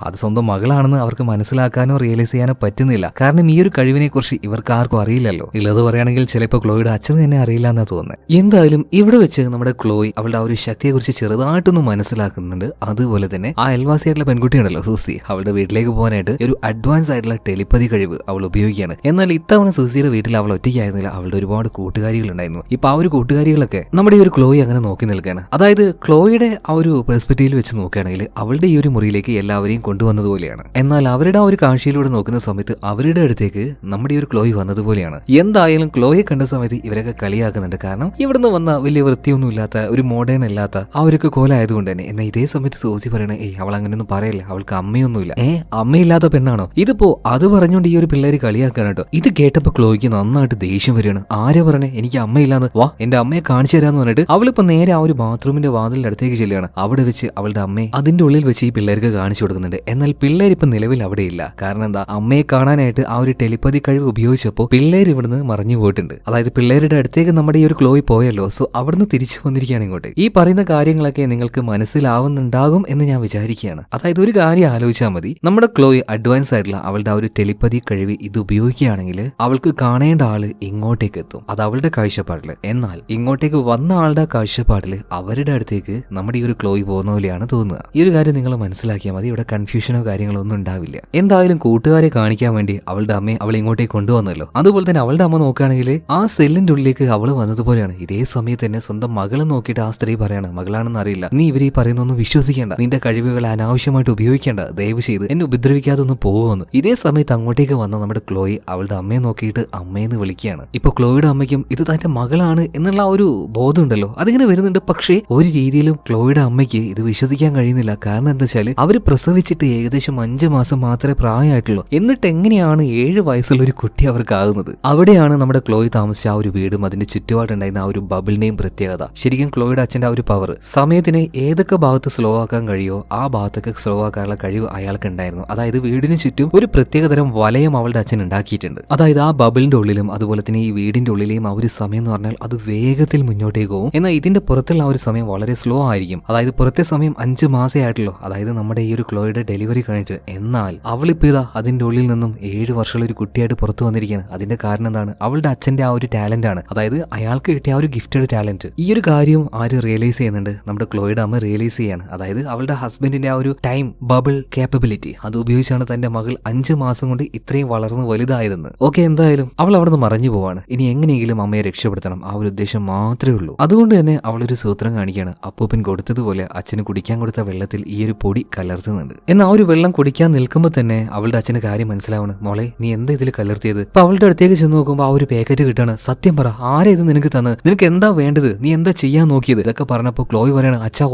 അത് സ്വന്തം മകളാണെന്ന് അവർക്ക് മനസ്സിലാക്കാനോ റിയലൈസ് ചെയ്യാനോ പറ്റുന്നില്ല. കാരണം ഈ ഒരു കഴിവിനെ കുറിച്ച് കുറിച്ച് ഇവർക്ക് ആർക്കും അറിയില്ലല്ലോ. ഉള്ളത് പറയുകയാണെങ്കിൽ ചിലപ്പോൾ ക്ലോയുടെ അച്ഛൻ തന്നെ അറിയില്ല എന്നാ തോന്നുന്നത്. എന്തായാലും ഇവിടെ വെച്ച് നമ്മുടെ ക്ലോയി അവളുടെ ആ ഒരു ശക്തിയെ കുറിച്ച് ചെറുതായിട്ടൊന്ന് മനസ്സിലാക്കുന്നുണ്ട്. അതുപോലെ തന്നെ ആ അയൽവാസിയായിട്ടുള്ള പെൺകുട്ടിയുണ്ടല്ലോ സൂസി, അവളുടെ വീട്ടിലേക്ക് പോകാനായിട്ട് ഒരു അഡ്വാൻസ് ആയിട്ടുള്ള ടെലിപ്പതി കഴിവ് അവൾ ഉപയോഗിക്കുകയാണ്. എന്നാൽ ഇത്തവണ സൂസിയുടെ വീട്ടിൽ അവൾ ഒറ്റയ്ക്കായിരുന്നില്ല, അവളുടെ ഒരുപാട് കൂട്ടുകാരികൾ ഉണ്ടായിരുന്നു. ഇപ്പൊ ആ ഒരു കൂട്ടുകാരികളൊക്കെ നമ്മുടെ ഈ ഒരു ക്ലോയി അങ്ങനെ നോക്കി നിൽക്കുകയാണ്. അതായത് ക്ലോയുടെ ആ ഒരു പെർസ്പെക്റ്റീവിൽ വെച്ച് നോക്കുകയാണെങ്കിൽ അവളുടെ ഈ ഒരു മുറിയിലേക്ക് എല്ലാവരെയും കൊണ്ടുവന്നതുപോലെയാണ്. എന്നാൽ അവരുടെ ആ ഒരു കാഴ്ചയിലൂടെ നോക്കുന്ന സമയത്ത് അവരുടെ അടുത്തേക്ക് നമ്മുടെ ഈ ഒരു ക്ലോയി വന്നതുപോലെയാണ്. എന്തായാലും ക്ലോയെ കണ്ട സമയത്ത് ഇവരൊക്കെ കളിയാക്കുന്നുണ്ട്. കാരണം ഇവിടുന്ന് വന്ന വലിയ വൃത്തിയൊന്നും ഇല്ലാത്ത ഒരു മോഡേൺ അല്ലാത്ത അവരൊക്കെ കോലായതുകൊണ്ട് തന്നെ. എന്നാൽ ഇതേ സമയത്ത് സോസി പറയണേ, അവൾ അങ്ങനെയൊന്നും പറയല്ല, അവൾക്ക് അമ്മയൊന്നുമില്ല. അമ്മയില്ലാത്ത പെണ്ണാണോ ഇതിപ്പോ? അത് പറഞ്ഞുകൊണ്ട് ഈ ഒരു പിള്ളേര് കളിയാക്കാണ് കേട്ടോ. ഇത് കേട്ടപ്പോ ക്ലോയ്ക്ക് നന്നായിട്ട് ദേഷ്യം വരികയാണ്. ആരെ പറഞ്ഞേ എനിക്ക് അമ്മയില്ലാന്ന്? വാ എന്റെ അമ്മയെ കാണിച്ചു തരാന്ന് പറഞ്ഞിട്ട് അവളിപ്പോ നേരെ ആ ഒരു ബാത്റൂമിന്റെ വാതിലിന്റെ അടുത്തേക്ക് ചെല്ലുകയാണ്. അവിടെ വെച്ച് അവളുടെ അമ്മയെ അതിന്റെ ഉള്ളിൽ വെച്ച് ഈ പിള്ളേർക്ക് കാണിച്ചു കൊടുക്കുന്നുണ്ട്. എന്നാൽ പിള്ളേർ ഇപ്പൊ നിലവിൽ അവിടെ ഇല്ല. കാരണം എന്താ, അമ്മയെ കാണാനായിട്ട് ആ ഒരു ടെലിപ്പതി കഴിവ് ഉപയോഗിച്ചപ്പോൾ പിള്ളേർ ഇവിടുന്ന് മറിഞ്ഞു പോയിട്ടുണ്ട്. അതായത് പിള്ളേരുടെ അടുത്തേക്ക് നമ്മുടെ ഈ ഒരു ക്ലോയി പോയല്ലോ, സോ അവിടുന്ന് തിരിച്ചു വന്നിരിക്കുകയാണ് ഇങ്ങോട്ട്. ഈ പറയുന്ന കാര്യങ്ങളൊക്കെ നിങ്ങൾക്ക് മനസ്സിലാവുന്നുണ്ടാകും എന്ന് ഞാൻ വിചാരിക്കുകയാണ്. അതായത് ഒരു കാര്യം ആലോചിച്ചാൽ മതി, നമ്മുടെ ക്ലോയി അഡ്വാൻസ് ആയിട്ടുള്ള അവളുടെ ആ ഒരു ടെലിപ്പതി കഴിവ് ഇത് ഉപയോഗിക്കുകയാണെങ്കിൽ അവൾക്ക് കാണേണ്ട ആള് ഇങ്ങോട്ടേക്ക് എത്തും. അത് അവളുടെ കാഴ്ചപ്പാടില്. എന്നാൽ ഇങ്ങോട്ടേക്ക് വന്ന ആളുടെ കാഴ്ചപ്പാടില് അവരുടെ അടുത്തേക്ക് നമ്മുടെ ഈ ഒരു ക്ലോയി പോകുന്ന പോലെയാണ് തോന്നുക. ഈ ഒരു കാര്യം നിങ്ങൾ മനസ്സിലാക്കിയാൽ മതി. ഇവിടെ കൺഫ്യൂഷനോ കാര്യങ്ങളോ ഒന്നും ഉണ്ടാവില്ല. എന്തായാലും കൂട്ടുകാരെ കാണിക്കാൻ വേണ്ടി അവളുടെ അമ്മയെ അവൾ ഇങ്ങോട്ടേക്ക് കൊണ്ടുവന്നല്ലോ. അതുപോലെ തന്നെ അവളുടെ അമ്മ നോക്കുകയാണെങ്കിൽ ആ സെല്ലിന്റെ ഉള്ളിലേക്ക് അവള് വന്നതുപോലെയാണ്. ഇതേ സമയത്ത് തന്നെ സ്വന്തം മകളെ നോക്കിയിട്ട് ആ സ്ത്രീ പറയാണ്, മകളാണെന്ന് അറിയില്ല, നീ ഇവർ ഈ പറയുന്നൊന്നും വിശ്വസിക്കേണ്ട, നിന്റെ കഴിവുകൾ അനാവശ്യമായിട്ട് ഉപയോഗിക്കേണ്ട, ദയവ് ചെയ്ത് എന്നെ ഉപദ്രവിക്കാതെ ഒന്ന് പോകുമെന്ന്. ഇതേ സമയത്ത് അങ്ങോട്ടേക്ക് വന്ന നമ്മുടെ ക്ലോയി അവളുടെ അമ്മയെ നോക്കിയിട്ട് അമ്മയെന്ന് വിളിക്കുകയാണ്. ഇപ്പൊ ക്ലോയുടെ അമ്മയ്ക്കും ഇത് തന്റെ മകളാണ് എന്നുള്ള ആ ഒരു ബോധം ഉണ്ടല്ലോ, അതിങ്ങനെ വരുന്നുണ്ട്. പക്ഷേ ഒരു രീതിയിലും ക്ലോയുടെ അമ്മയ്ക്ക് ഇത് വിശ്വസിക്കാൻ കഴിയുന്നില്ല. കാരണം എന്താ വെച്ചാൽ അവര് പ്രസവിച്ചിട്ട് ഏകദേശം 5 മാസം മാത്രമേ പ്രായമായിട്ടുള്ളൂ. എന്നിട്ട് എങ്ങനെയാണ് 7 വയസ്സുള്ള ഒരു കുട്ടി അവർക്കാകുന്നത്? അവിടെയാണ് നമ്മുടെ ക്ലോയി താമസിച്ച ആ ഒരു വീടും അതിന്റെ ചുറ്റുപാടുണ്ടായിരുന്ന ആ ഒരു ബബിളിന്റെയും പ്രത്യേകത. ശരിക്കും ക്ലോയുടെ അച്ഛന്റെ ആ ഒരു പവർ, സമയത്തിനെ ഏതൊക്കെ ഭാഗത്ത് സ്ലോ ആക്കാൻ കഴിയോ ആ ഭാഗത്തൊക്കെ സ്ലോ ആക്കാനുള്ള കഴിവ് അയാൾക്ക് ഉണ്ടായിരുന്നു. അതായത് വീടിന് ചുറ്റും ഒരു പ്രത്യേകതരം വലയം അവളുടെ അച്ഛൻ ഉണ്ടാക്കിയിട്ടുണ്ട്. അതായത് ആ ബബിളിന്റെ ഉള്ളിലും അതുപോലെ തന്നെ ഈ വീടിന്റെ ഉള്ളിലെയും ആ ഒരു സമയം എന്ന് പറഞ്ഞാൽ അത് വേഗത്തിൽ മുന്നോട്ടേക്ക് പോകും. എന്നാൽ ഇതിന്റെ പുറത്തുള്ള ആ ഒരു സമയം വളരെ സ്ലോ ആയിരിക്കും. അതായത് പുറത്തെ സമയം 5 മാസേ ആയിട്ടുള്ളൂ. അതായത് നമ്മുടെ ഈ ഒരു ക്ലോയുടെ ഡെലിവറി കഴിഞ്ഞിട്ട്. എന്നാൽ അവളിപ്പോ ഇതാ അതിന്റെ ഉള്ളിൽ നിന്നും 7 വർഷമുള്ള ഒരു കുട്ടിയായിട്ട് പുറത്തു വന്നിരിക്കുകയാണ്. അതിന്റെ കാരണം എന്താണ്? അവളുടെ അച്ഛന്റെ ആ ഒരു ടാലന്റ് ആണ്. അതായത് അയാൾക്ക് കിട്ടിയ ആ ഒരു ഗിഫ്റ്റഡ് ടാലന്റ്. ഈ ഒരു കാര്യം ആര് റിയലൈസ് ചെയ്യുന്നുണ്ട്? നമ്മുടെ ക്ലോയുടെ അമ്മ റിയലൈസ് ചെയ്യാണ്. അതായത് അവളുടെ ഹസ്ബൻഡിന്റെ ആ ഒരു ടൈം ബബിൾ കേപ്പബിലിറ്റി അത് ഉപയോഗിച്ചാണ് തന്റെ മകൾ 5 മാസം കൊണ്ട് ഇത്രയും വളർന്ന് വലുതായതെന്ന്. ഓക്കെ, എന്തായാലും അവൾ അവിടെ നിന്ന് മറഞ്ഞു പോവാണ്. ഇനി എങ്ങനെയെങ്കിലും അമ്മയെ രക്ഷപ്പെടുത്തണം, ആ ഒരു ഉദ്ദേശം മാത്രമേ ഉള്ളൂ. അതുകൊണ്ട് തന്നെ അവളൊരു സൂത്രം കാണിക്കുകയാണ്. അപ്പൂപ്പൻ കൊടുത്തതുപോലെ അച്ഛന് കുടിക്കാൻ കൊടുത്ത വെള്ളത്തിൽ ഈ ഒരു പൊടി കലർത്തുന്നുണ്ട്. എന്നാൽ ആ ഒരു വെള്ളം കുടിക്കാൻ നിൽക്കുമ്പോൾ തന്നെ അവളുടെ അച്ഛന് കാര്യം മനസ്സിലാവണം. മോളെ, നീ എന്താ ഇതിൽ കലർത്തിയത്? അപ്പൊ അവളുടെ അടുത്തേക്ക് ചെന്ന് നോക്കുമ്പോൾ ആ ഒരു പാക്കറ്റ് കിട്ടാണ്. സത്യം പറ, ആരാ ഇത് നിനക്ക് തന്നത്? നിനക്ക് എന്താ വേണ്ടത്? നീ എന്താ ചെയ്യാൻ നോക്കിയത്? ഇതൊക്കെ പറഞ്ഞപ്പോൾ ക്ലോയി പറയാണ്, അച്ഛാ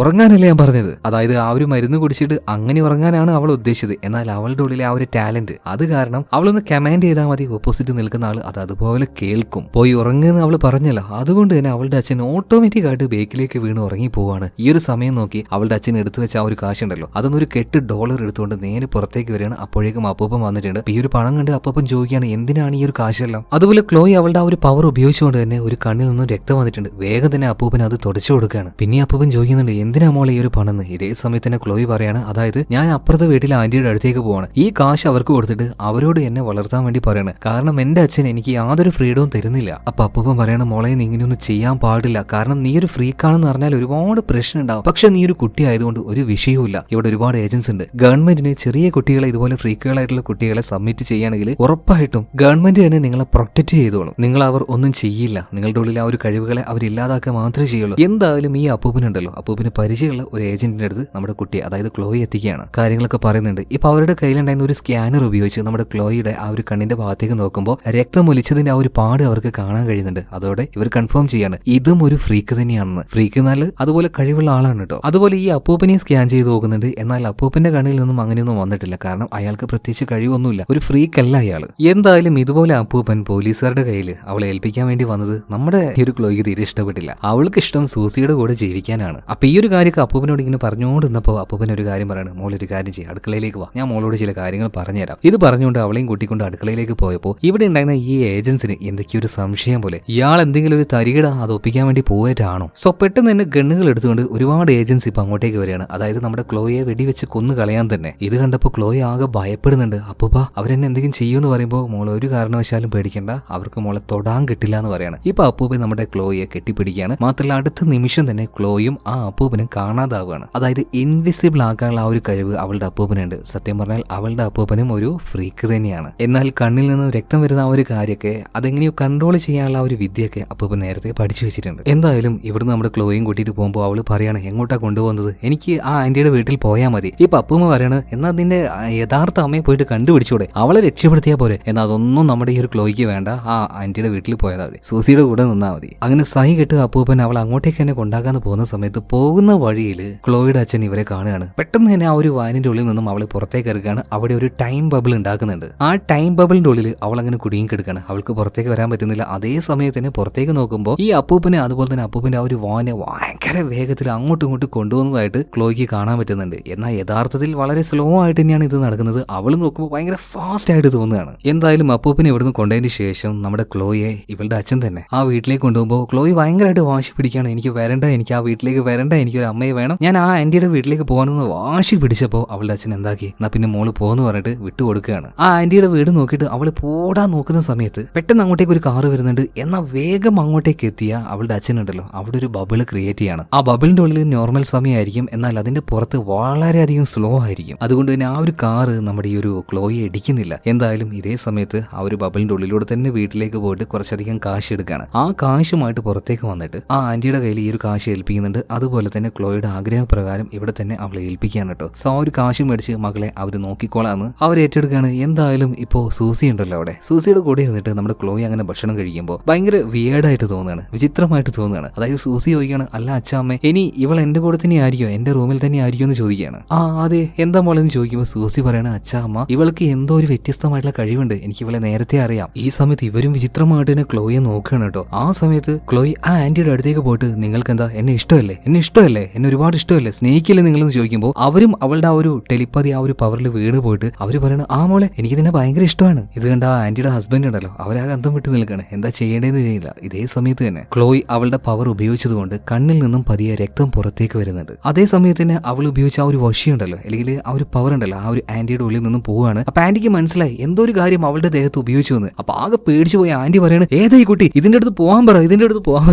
ഉറങ്ങാനല്ലേ ഞാൻ പറഞ്ഞത്. അതായത് ആ ഒരു മരുന്ന് കുടിച്ചിട്ട് അങ്ങനെ ഉറങ്ങാനാണ് അവൾ ഉദ്ദേശിച്ചത്. എന്നാൽ അവളുടെ ഉള്ളിലെ ആ ഒരു ടാലന്റ് അത് കാരണം അവളൊന്ന് കമാൻഡ് ചെയ്താൽ മതി, ഓപ്പോസിറ്റ് നിൽക്കുന്ന ആൾ അത് അതുപോലെ കേൾക്കും. പോയി ഉറങ്ങുന്ന അവൾ പറഞ്ഞല്ലോ. അതുകൊണ്ട് തന്നെ അവളുടെ അച്ഛൻ ഓട്ടോമാറ്റിക് ആയിട്ട് ബേക്കിലേക്ക് വീണ് ഉറങ്ങി പോവാണ്. ഈ ഒരു സമയം നോക്കി അവളുടെ അച്ഛൻ എടുത്തു വെച്ച ആ ഒരു കാശുണ്ടല്ലോ, അതൊന്നൊരു $8 എടുത്തുകൊണ്ട് നേരെ പുറത്തേക്ക് വരികയാണ്. അപ്പോഴേക്കും അപ്പൂപ്പൻ വന്നിട്ടുണ്ട്. ഈ ഒരു പണം കണ്ട് അപ്പൂപ്പൻ ചോദിക്കുകയാണ്, എന്തിനാണ് ഈ ഒരു കാശെല്ലാം? അതുപോലെ ക്ലോയി അവളുടെ ആ ഒരു പവർ ഉപയോഗിച്ചുകൊണ്ട് തന്നെ ഒരു കണ്ണിൽ നിന്നും രക്തം വന്നിട്ടുണ്ട്. വേഗം തന്നെ അപ്പൂപ്പൻ അത് തുടച്ചു കൊടുക്കുകയാണ്. പിന്നെ അപ്പൂപ്പൻ ചോദിക്കുന്നുണ്ട്, എന്തിനാ മോളെ ഈ ഒരു പണം? ഇതേ സമയത്ത് തന്നെ ക്ലോയി പറയാണ്, അതായത് ഞാൻ അപ്പുറത്തെ വീട്ടിലെ ആന്റിയുടെ അടുത്തേക്ക് പോവാണ്. ഈ കാശ് അവർക്ക് കൊടുത്തിട്ട് അവരോട് എന്നെ വളർത്താൻ വേണ്ടി പറയാണ്. കാരണം എന്റെ അച്ഛൻ എനിക്ക് യാതൊരു ഫ്രീഡവും തരുന്നില്ല. അപ്പൊ അപ്പൂപ്പൻ പറയണ, മോളെ നീ ഇങ്ങനെയൊന്നും ചെയ്യാൻ പാടില്ല. കാരണം നീ ഒരു ഫ്രീക്കാണെന്ന് പറഞ്ഞാൽ ഒരുപാട് പ്രശ്നം ഉണ്ടാവും. പക്ഷെ നീ ഒരു കുട്ടി ആയതുകൊണ്ട് ഒരു വിഷയവുമില്ല. ഇവിടെ ഒരുപാട് ഏജൻസ് ഉണ്ട്. ഗവൺമെന്റിന് ചെറിയ കുട്ടികളെ ഇതുപോലെ ഫ്രീക്കുകളായിട്ടുള്ള കുട്ടികളെ സബ്മിറ്റ് ചെയ്യുകയാണെങ്കിൽ ഉറപ്പായിട്ടും ഗവൺമെന്റ് തന്നെ നിങ്ങളെ പ്രൊട്ടക്ട് ചെയ്തോളും. നിങ്ങൾ അവർ ഒന്നും ചെയ്യില്ല. നിങ്ങളുടെ ഉള്ളിൽ ആ ഒരു കഴിവുകളെ അവർ ഇല്ലാതാക്കുക മാത്രമേ ചെയ്യുള്ളൂ. എന്തായാലും ഈ അപ്പൂപ്പനുണ്ടല്ലോ, അപ്പൂപ്പിന് പരിചയമുള്ള ഒരു ഏജന്റിന്റെ അടുത്ത് നമ്മുടെ കുട്ടിയെ, അതായത് ക്ലോയി എത്തിക്കുകയാണ്. കാര്യങ്ങളൊക്കെ പറയുന്നുണ്ട്. ഇപ്പൊ അവരുടെ കയ്യിലുണ്ടായിരുന്ന ഒരു സ്കാനർ ഉപയോഗിച്ച് നമ്മുടെ ക്ലോയിയുടെ ആ ഒരു കണ്ണിന്റെ ഭാഗത്തേക്ക് നോക്കുമ്പോൾ രക്തമൊലിച്ചതിന്റെ ആ ഒരു പാട് അവർക്ക് കാണാൻ കഴിയുന്നുണ്ട്. അതോടെ ഇവർ കൺഫേം ചെയ്യാണ് ഇതും ഒരു ഫ്രീക്ക് തന്നെയാണെന്ന്. ഫ്രീക്ക് എന്നാൽ അതുപോലെ കഴിവുള്ള ആളാണ് കേട്ടോ. അതുപോലെ ഈ അപ്പൂപ്പനെ സ്കാൻ ചെയ്ത് നോക്കുന്നുണ്ട്. എന്നാൽ അപ്പൂപ്പന്റെ കണ്ണിൽ നിന്നും അങ്ങനെയൊന്നും വന്നിട്ടില്ല. കാരണം അയാൾക്ക് പ്രത്യേകിച്ച് കഴിവൊന്നുമില്ല. ഒരു ഫ്രീക്ക് അല്ല അയാൾ. എന്തായാലും ഇതുപോലെ അപ്പൂപ്പൻ പോലീസുകാരുടെ കയ്യിൽ അവളെ ഏൽപ്പിക്കാൻ വേണ്ടി വന്നത് നമ്മുടെ ഈ ഒരു ക്ലോയ്ക്ക് തീരെ ഇഷ്ടപ്പെട്ടില്ല. അവൾക്ക് ഇഷ്ടം സൂസിയുടെ കൂടെ ജീവിക്കാനാണ്. അപ്പൊ ഈ ഒരു കാര്യം അപ്പൂപ്പനോട് ഇങ്ങനെ പറഞ്ഞുകൊണ്ടിരുന്നപ്പോൾ അപ്പൂപ്പൻ ഒരു കാര്യം പറയാണ്, മോളൊരു കാര്യം ചെയ്യും, അടുക്കളയിലേക്ക് വാ, ഞാൻ മോളോട് ചില കാര്യങ്ങൾ പറഞ്ഞുതരാം. ഇത് പറഞ്ഞുകൊണ്ട് അവളെയും കൂട്ടിക്കൊണ്ട് അടുക്കളയിലേക്ക് പോയപ്പോൾ ഇവിടെ ഉണ്ടായിരുന്ന ഈ ഏജൻസിന് എന്തൊക്കെയോ ഒരു സംശയം പോലെ, ഇയാൾ എന്തെങ്കിലും ഒരു തരികിട അത് ഒപ്പിക്കാൻ വേണ്ടി പോയിട്ടാണോ? സോ പെട്ടെന്ന് തന്നെ ഗണ്ണുകൾ എടുത്തുകൊണ്ട് ഒരുപാട് ഏജൻസി ഇപ്പൊ അങ്ങോട്ടേക്ക് വരികയാണ്. അതായത് നമ്മുടെ ക്ലോയെ വെടിവെച്ച് കൊന്നു കളയാൻ തന്നെ. ഇത് കണ്ടപ്പോൾ ക്ലോയെ ആകെ ഭയപ്പെടുന്നുണ്ട്. അപ്പൂപ്പ അവരെന്നെ എന്തെങ്കിലും ചെയ്യുമെന്ന് പറയുമ്പോൾ പറയുമ്പോൾ മോളെ ഒരു കാരണവശാലും പേടിക്കേണ്ട, അവർക്ക് മോളെ തൊടാൻ കിട്ടില്ല എന്ന് പറയാണ്. ഇപ്പൊ അപ്പൂപ്പൻ നമ്മുടെ ക്ലോയെ കെട്ടിപ്പിടിക്കുകയാണ്. മാത്രമല്ല അടുത്ത നിമിഷം തന്നെ ക്ലോയും ആ അപ്പൂപ്പനും കാണാതാവുകയാണ്. അതായത് ഇൻവിസിബിൾ ആക്കാനുള്ള ആ ഒരു കഴിവ് അവളുടെ അപ്പൂപ്പനുണ്ട്. സത്യം പറഞ്ഞാൽ അവളുടെ അപ്പൂപ്പനും ഒരു ഫ്രീക്ക് തന്നെയാണ്. എന്നാൽ കണ്ണിൽ നിന്നും രക്തം വരുന്ന ആ ഒരു കാര്യമൊക്കെ അതെങ്ങനെയോ കൺട്രോൾ ചെയ്യാനുള്ള ആ ഒരു വിദ്യയൊക്കെ അപ്പൂപ്പൻ നേരത്തെ പഠിച്ചു വെച്ചിട്ടുണ്ട്. എന്തായാലും ഇവിടുന്ന് നമ്മുടെ ക്ലോയും കൂട്ടിയിട്ട് പോകുമ്പോൾ അവള് പറയാണ് എങ്ങോട്ടാ കൊണ്ടുപോകുന്നത്, എനിക്ക് ആ ആന്റിയുടെ വീട്ടിൽ പോയാൽ മതി. ഇപ്പൊ അപ്പൂമ്മ പറയാണ് എന്നാൽ നിന്റെ യഥാർത്ഥ അമ്മയെ പോയിട്ട് കണ്ടുപിടിച്ചൂടെ, അവളെ രക്ഷപ്പെടുത്തിയാൽ പോരെ. എന്നാൽ അതൊന്നും നമ്മുടെ ഈ ഒരു ക്ലോയ്ക്ക് വേണ്ട, ആ ആന്റിയുടെ വീട്ടിൽ പോയാൽ മതി, സൂസിയുടെ കൂടെ നിന്നാൽ മതി. അങ്ങനെ സഹി കെട്ട് അപ്പൂപ്പൻ അവൾ അങ്ങോട്ടേക്ക് തന്നെ കൊണ്ടാക്കാന്ന് പോകുന്ന സമയത്ത് പോകുന്ന വഴിയിൽ ക്ലോയുടെ അച്ഛൻ ഇവരെ കാണുകയാണ്. പെട്ടെന്ന് തന്നെ ആ ഒരു വാനിന്റെ ഉള്ളിൽ നിന്നും അവളെ പുറത്തേക്ക് ഇറക്കുകയാണ്. അവിടെ ഒരു ടൈം ബബിൾ ഉണ്ടാക്കുന്നുണ്ട്. ആ ടൈം ബബിളിന്റെ ഉള്ളിൽ അവൾ അങ്ങനെ കുടുങ്ങി കിടക്കുകയാണ്. അവൾക്ക് പുറത്തേക്ക് വരാൻ പറ്റുന്നില്ല. അതേ സമയത്ത് തന്നെ പുറത്തേക്ക് നോക്കുമ്പോൾ ഈ അപ്പൂപ്പനെ അതുപോലെ തന്നെ അപ്പൂപ്പന്റെ ആ ഒരു വാനെ ഭയങ്കര വേഗത്തിൽ അങ്ങോട്ടും ഇങ്ങോട്ടും കൊണ്ടുപോകുന്നതായിട്ട് ക്ലോയ്ക്ക് കാണാൻ പറ്റുന്നുണ്ട്. എന്നാൽ യഥാർത്ഥത്തിൽ വളരെ സ്ലോ ആയിട്ട് തന്നെയാണ് ഇത് നടക്കുന്നത്. അവൾ നോക്കുമ്പോൾ ഭയങ്കര ഫാസ്റ്റ് ആയിട്ട് തോന്നുകയാണ്. എന്തായാലും അപ്പൂപ്പനെ ഇവിടുന്ന് കൊണ്ടതിന് ശേഷം നമ്മുടെ ക്ലോയെ ഇവളുടെ അച്ഛൻ തന്നെ ആ വീട്ടിലേക്ക് കൊണ്ടുപോകുമ്പോൾ ക്ലോയി ഭയങ്കരമായിട്ട് വാശി പിടിക്കുകയാണ്. എനിക്ക് വരണ്ട, എനിക്ക് ആ വീട്ടിലേക്ക് വരണ്ട, എനിക്കൊരു അമ്മയെ വേണം, ഞാൻ ആ ആന്റിയുടെ വീട്ടിലേക്ക് പോകാനെന്ന് വാശി പിടിച്ചപ്പോൾ അവളുടെ അച്ഛൻ എന്താക്കി എന്നാ പിന്നെ മോള് പോന്ന് പറഞ്ഞിട്ട് വിട്ടുകൊടുക്കുകയാണ്. ആ ആന്റിയുടെ വീട് നോക്കിയിട്ട് അവള് പോടാൻ നോക്കുന്ന സമയത്ത് പെട്ടെന്ന് അങ്ങോട്ടേക്ക് ഒരു കാറ് വരുന്നുണ്ട്. എന്നാൽ വേഗം അങ്ങോട്ടേക്ക് എത്തിയ അവളുടെ അച്ഛനുണ്ടല്ലോ അവിടെ ഒരു ബബിൾ ക്രിയേറ്റ് ചെയ്യാണ്. ആ ബബിളിന്റെ ഉള്ളിൽ നോർമൽ സമയമായിരിക്കും, എന്നാൽ അതിന്റെ പുറത്ത് വളരെയധികം സ്ലോ ആയിരിക്കും. അതുകൊണ്ട് തന്നെ ആ ഒരു കാറ് നമ്മുടെ ഈ ഒരു ക്ലോയെ ഇടിക്കുന്നില്ല. എന്തായാലും ഇതേ സമയത്ത് ആ ഒരു ബബിളിന്റെ ഉള്ളിലൂടെ തന്നെ വീട്ടിലേക്ക് പോയിട്ട് കുറച്ചധികം കാശ് എടുക്കുകയാണ്. ആ കാശുമായിട്ട് പുറത്തേക്ക് വന്നിട്ട് ആ ആന്റിയുടെ കയ്യിൽ ഈ ഒരു കാശ് ഏൽപ്പിക്കുന്നുണ്ട്. അതുപോലെ തന്നെ ക്ലോയുടെ ആഗ്രഹപ്രകാരം ഇവിടെ തന്നെ അവളെ ഏൽപ്പിക്കുകയാണ് കേട്ടോ. സോ ആ ഒരു കാശ് മേടിച്ച് മകളെ അവര് നോക്കിക്കോളാന്ന് അവർ ഏറ്റെടുക്കുകയാണ്. എന്തായാലും ഇപ്പോ സൂസി ഉണ്ടല്ലോ അവിടെ, സൂസിയുടെ കൂടെ ഇരുന്നിട്ട് നമ്മുടെ ക്ലോയി അങ്ങനെ ഭക്ഷണം കഴിക്കുമ്പോൾ ഭയങ്കര വിയേർഡായിട്ട് തോന്നുകയാണ്, വിചിത്രമായിട്ട് തോന്നുകയാണ്. അതായത് സൂസി ചോദിക്കുകയാണ് അല്ല അച്ഛാമ്മേ ഇനി ഇവൾ എന്റെ കൂടെ തന്നെ ആയിരിക്കും, എന്റെ റൂമിൽ തന്നെ ആയിരിക്കും എന്ന് ചോദിക്കുകയാണ്. ആ അതെ എന്താ മോളെന്ന് ചോദിക്കുമ്പോൾ സൂസി പറയണ അച്ഛാമ്മ ഇവൾക്ക് എന്തോ ഒരു വ്യത്യസ്തമായിട്ടുള്ള കഴിവുണ്ട്, എനിക്ക് ഇവളെ നേരത്തെ അറിയാം. ഈ സമയത്ത് ഇവരും വിചിത്രമായിട്ട് തന്നെ ക്ലോയെ നോക്കുകയാണ് കേട്ടോ. ആ സമയത്ത് ക്ലോയി ആ ആന്റിയുടെ അടുത്തേക്ക് പോയിട്ട് നിങ്ങൾക്ക് എന്താ എന്നെ ഇഷ്ടമല്ലേ, എന്നെ ഒരുപാട് ഇഷ്ടമല്ലേ, സ്നേഹിക്കില്ലേ നിങ്ങളെന്ന് ചോദിക്കുമ്പോൾ അവരും അവളുടെ ആ ഒരു ടെലിപ്പതി ആ ഒരു പവറിൽ വീണ് പോയിട്ട് അവര് പറയണ ആ മോളെ എനിക്ക് ഇതിനെ ഭയങ്കര ഇഷ്ടമാണ്. ഇത് കണ്ട ആ ആന്റിയുടെ ഹസ്ബൻഡ് ഉണ്ടല്ലോ അവരാകെ അന്തം വിട്ട് നിൽക്കുകയാണ്, എന്താ ചെയ്യേണ്ടതെന്ന് ചെയ്യില്ല. ഇതേ സമയത്ത് തന്നെ ക്ലോയി അവളുടെ പവർ ഉപയോഗിച്ചതുകൊണ്ട് കണ്ണിൽ നിന്നും പതിയെ രക്തം പുറത്തേക്ക് വരുന്നുണ്ട്. അതേ സമയത്ത് തന്നെ അവൾ ഉപയോഗിച്ച ആ ഒരു വശിയുണ്ടല്ലോ അല്ലെങ്കിൽ ആ ഒരു പവർ ഉണ്ടല്ലോ ആ ഒരു ആന്റിയുടെ ഉള്ളിൽ നിന്നും പോവുകയാണ്. അപ്പൊ ആന്റിക്ക് മനസ്സിലായി എന്തോ ഒരു കാര്യം അവളുടെ ദേഹത്ത് ഉപയോഗിച്ചു എന്ന്. അപ്പൊ ആകെ പേടിച്ചു പോയി ആന്റി പറയണ ഏതായി കുട്ടി ഇതിന്റെ അടുത്ത് പോകാൻ പറ,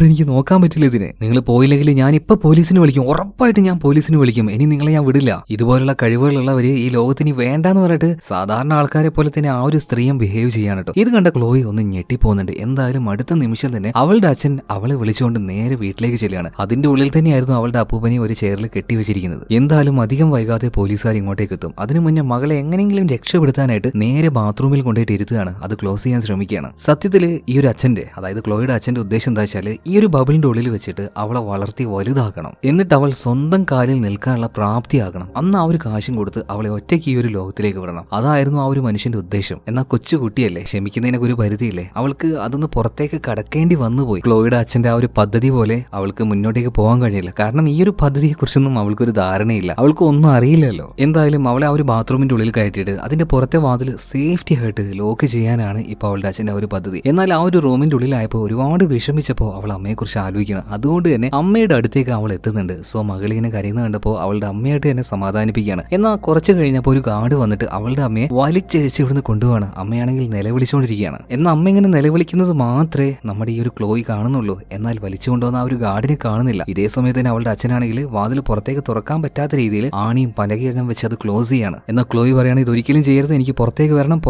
എനിക്ക് നോക്കാൻ പറ്റില്ല ഇതിനെ, നിങ്ങൾ പോയില്ലെങ്കിൽ ഞാൻ ഇപ്പൊ പോലീസിന് വിളിക്കും, ഉറപ്പായിട്ട് ഞാൻ പോലീസിന് വിളിക്കും, ഇനി നിങ്ങളെ ഞാൻ വിടില്ല. ഇതുപോലുള്ള കഴിവുകളുള്ളവര് ഈ ലോകത്തിന് വേണ്ടാന്ന് പറഞ്ഞിട്ട് സാധാരണ ആൾക്കാരെ പോലെ തന്നെ ആ ഒരു സ്ത്രീയും ബിഹേവ് ചെയ്യാൻ കേട്ടോ. ഇത് കണ്ട ക്ലോയി ഒന്ന് ഞെട്ടിപ്പോകുന്നുണ്ട്. എന്തായാലും അടുത്ത നിമിഷം തന്നെ അവളുടെ അച്ഛൻ അവളെ വിളിച്ചുകൊണ്ട് നേരെ വീട്ടിലേക്ക് ചെല്ലുകയാണ്. അതിന്റെ ഉള്ളിൽ തന്നെയായിരുന്നു അവളുടെ അപ്പൂപ്പനെ ഒരു ചെയറിൽ കെട്ടിവെച്ചിരിക്കുന്നത്. എന്തായാലും അധികം വൈകാതെ പോലീസുകാർ ഇങ്ങോട്ടേക്ക് എത്തും. അതിനു മുന്നേ മകളെ എങ്ങനെയെങ്കിലും രക്ഷപ്പെടുത്താനായിട്ട് നേരെ ബാത്റൂമിൽ കൊണ്ടുപോയിട്ട് ഇരുത്തുകയാണ്, അത് ക്ലോസ് ചെയ്യാൻ ശ്രമിക്കുകയാണ്. സത്യത്തിൽ ഈ ഒരു അച്ഛന്റെ അതായത് ക്ലോയുടെ അച്ഛന്റെ ഉദ്ദേശം എന്താ വെച്ചാൽ ഈ ഒരു ബബിളിന്റെ ഉള്ളിൽ വെച്ചിട്ട് അവളെ വളർത്തി വലുതാക്കണം, എന്നിട്ട് അവൾ സ്വന്തം കാലിൽ നിൽക്കാനുള്ള പ്രാപ്തിയാകണം. അന്ന് ആ ഒരു കാശും കൊടുത്ത് അവളെ ഒറ്റയ്ക്ക് ഈ ഒരു ലോകത്തിലേക്ക് വിടണം. അതായിരുന്നു ആ ഒരു മനുഷ്യന്റെ ഉദ്ദേശം. എന്നാൽ കൊച്ചു കുട്ടിയല്ലേ, ക്ഷമിക്കുന്നതിനൊക്കെ ഒരു പരിധിയില്ലേ, അവൾക്ക് അതൊന്ന് പുറത്തേക്ക് കടക്കേണ്ടി വന്നുപോയി. ക്ലോയുടെ അച്ഛന്റെ ആ ഒരു പദ്ധതി പോലെ അവൾക്ക് മുന്നോട്ടേക്ക് പോകാൻ കഴിയില്ല. കാരണം ഈ ഒരു പദ്ധതിയെ കുറിച്ചൊന്നും അവൾക്കൊരു ധാരണയില്ല, അവൾക്ക് ഒന്നും അറിയില്ലല്ലോ. എന്തായാലും അവളെ ആ ഒരു ബാത്റൂമിന്റെ ഉള്ളിൽ കയറ്റിയിട്ട് അതിന്റെ പുറത്തെ വാതിൽ സേഫ്റ്റി ആയിട്ട് ലോക്ക് ചെയ്യാനാണ് ഇപ്പൊ അവളുടെ അച്ഛന്റെ ആ ഒരു പദ്ധതി. എന്നാൽ ആ ഒരു റൂമിന്റെ ഉള്ളിലായപ്പോൾ ഒരുപാട് വിഷമിച്ചപ്പോൾ അവൾ അമ്മയെ കുറിച്ച് ആലോചിക്കണം. അതുകൊണ്ട് തന്നെ അമ്മയുടെ അടുത്തേക്ക് അവൾ എത്തുന്നുണ്ട്. സോ മകളിങ്ങനെ കരയുന്ന കണ്ടപ്പോൾ അവളുടെ അമ്മയായിട്ട് തന്നെ സമാധാനിപ്പിക്കുകയാണ്. എന്നാൽ കുറച്ച് കഴിഞ്ഞപ്പോൾ ഒരു ഗാർഡ് വന്നിട്ട് അവളുടെ അമ്മയെ വലിച്ചഴിച്ച് ഇവിടുന്ന് കൊണ്ടുപോവാണ്. അമ്മയാണെങ്കിൽ നിലവിളിച്ചുകൊണ്ടിരിക്കുകയാണ്. എന്നാൽ അമ്മ ഇങ്ങനെ നിലവിളിക്കുന്നത് മാത്രമേ നമ്മുടെ ഈ ഒരു ക്ലോയി കാണുന്നുള്ളൂ. എന്നാൽ വലിച്ചു കൊണ്ടുവന്ന ആ ഒരു ഗാർഡിനെ കാണുന്നില്ല. ഇതേ സമയത്ത് തന്നെ അവളുടെ അച്ഛനാണെങ്കിൽ വാതിൽ പുറത്തേക്ക് തുറക്കാൻ പറ്റാത്ത രീതിയിൽ ആണിയും പലകയും വെച്ച് അത് ക്ലോസ് ചെയ്യാണ്. എന്നാൽ ക്ലോയി പറയാണ് ഇതൊരിക്കലും ചെയ്യരുത്, എനിക്ക് പുറത്തേക്ക് വരണം,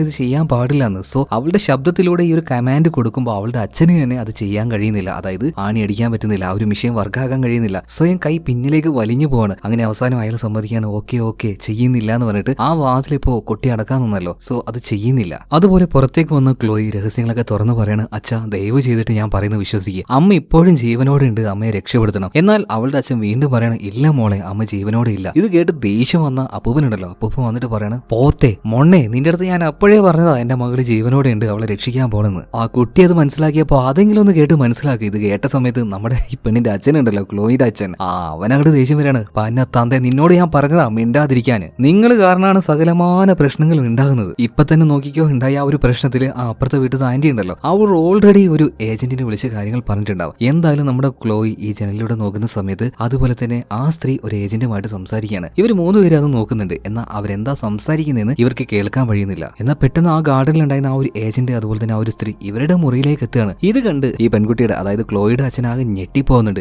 ഇത് ചെയ്യാൻ പാടില്ല എന്ന്. സോ അവളുടെ ശബ്ദത്തിലൂടെ ഈ ഒരു കമാൻഡ് കൊടുക്കുമ്പോൾ അവളുടെ അച്ഛന് തന്നെ അത് ചെയ്യാൻ കഴിയുന്നില്ല. അതായത് ആണി അടിക്കാൻ പറ്റുന്നില്ല, ആ ഒരു മിഷൻ വർക്കാക്കാൻ കഴിയുന്നില്ല. സ്വയം കൈ പിന്നിലേക്ക് വലിഞ്ഞു പോവാണ്. അങ്ങനെ അവസാനം അയാൾ സമ്മതിക്കാണ്, ഓക്കെ ചെയ്യുന്നില്ല എന്ന് പറഞ്ഞിട്ട് ആ വാതിൽ ഇപ്പോ കൊട്ടി അടക്കാൻ നിന്നല്ലോ. സോ അത് ചെയ്യുന്നില്ല. അതുപോലെ പുറത്തേക്ക് വന്ന ക്ലോയി രഹസ്യങ്ങളൊക്കെ തുറന്നു പറയാണ്, അച്ഛാ ദയവ് ചെയ്തിട്ട് ഞാൻ പറയുന്നത് വിശ്വസിക്കുക, അമ്മ ഇപ്പോഴും ജീവനോടെ ഉണ്ട്, അമ്മയെ രക്ഷപ്പെടുത്തണം. എന്നാൽ അവളുടെ അച്ഛൻ വീണ്ടും പറയണം, ഇല്ല മോളെ അമ്മ ജീവനോടെ ഇല്ല. ഇത് കേട്ട് ദേഷ്യം വന്ന അപ്പൂപ്പനുണ്ടല്ലോ, അപ്പൂപ്പൻ വന്നിട്ട് പറയണം, പോത്തെ മൊണ്ണേ നിന്റെ അടുത്ത് ഞാൻ അപ്പോഴേ പറഞ്ഞതാ എന്റെ മകള് ജീവനോടെ ഉണ്ട്, അവളെ രക്ഷിക്കാൻ പോണെന്ന്. ആ കുട്ടി അത് മനസ്സിലാക്കിയപ്പോ അതെങ്കിലും ഒന്ന് കേട്ട് മനസ്സിലാക്കി. ഇത് കേട്ട സമയത്ത് നമ്മുടെ ഈ പെണ്ണിന്റെ അച്ഛനുണ്ടല്ലോ ക്ലോയുടെ അച്ഛൻ, അവനങ്ങോട്ട് ദേഷ്യം വരാണ്. പന്ന തന്തേ നിന്നോട് ഞാൻ പറഞ്ഞതാ മിണ്ടാതിരിക്കാന്, നിങ്ങൾ കാരണമാണ് സകലമാന പ്രശ്നങ്ങൾ ഉണ്ടാകുന്നത്. ഇപ്പൊ തന്നെ നോക്കിക്കോ, ഉണ്ടായ ആ ഒരു പ്രശ്നത്തില് ആ അപ്പുറത്തെ വീട്ടിൽ ആന്റി ഉണ്ടല്ലോ, അവർ ഓൾറെഡി ഒരു ഏജന്റിനെ വിളിച്ച് കാര്യങ്ങൾ പറഞ്ഞിട്ടുണ്ടാവും. എന്തായാലും നമ്മുടെ ക്ലോയി ഈ ജനലിലൂടെ നോക്കുന്ന സമയത്ത് അതുപോലെ തന്നെ ആ സ്ത്രീ ഒരു ഏജന്റുമായിട്ട് സംസാരിക്കുകയാണ്. ഇവർ മൂന്നുപേരും അത് നോക്കുന്നുണ്ട്. എന്നാൽ അവരെന്താ സംസാരിക്കുന്നതെന്ന് ഇവർക്ക് കേൾക്കാൻ കഴിയുന്നില്ല. എന്നാൽ പെട്ടെന്ന് ആ ഗാർഡനിൽ ഉണ്ടായിരുന്ന ആ ഒരു ഏജന്റ് അതുപോലെ തന്നെ ആ ഒരു സ്ത്രീ ഇവരുടെ മുറിയിലേക്ക് എത്തുകയാണ്. ഇത് കണ്ട് ഈ പെൺകുട്ടിയുടെ അതായത് ക്ലോയുടെ അച്ഛനാകെ ഞെട്ടിപ്പോകുന്നുണ്ട്.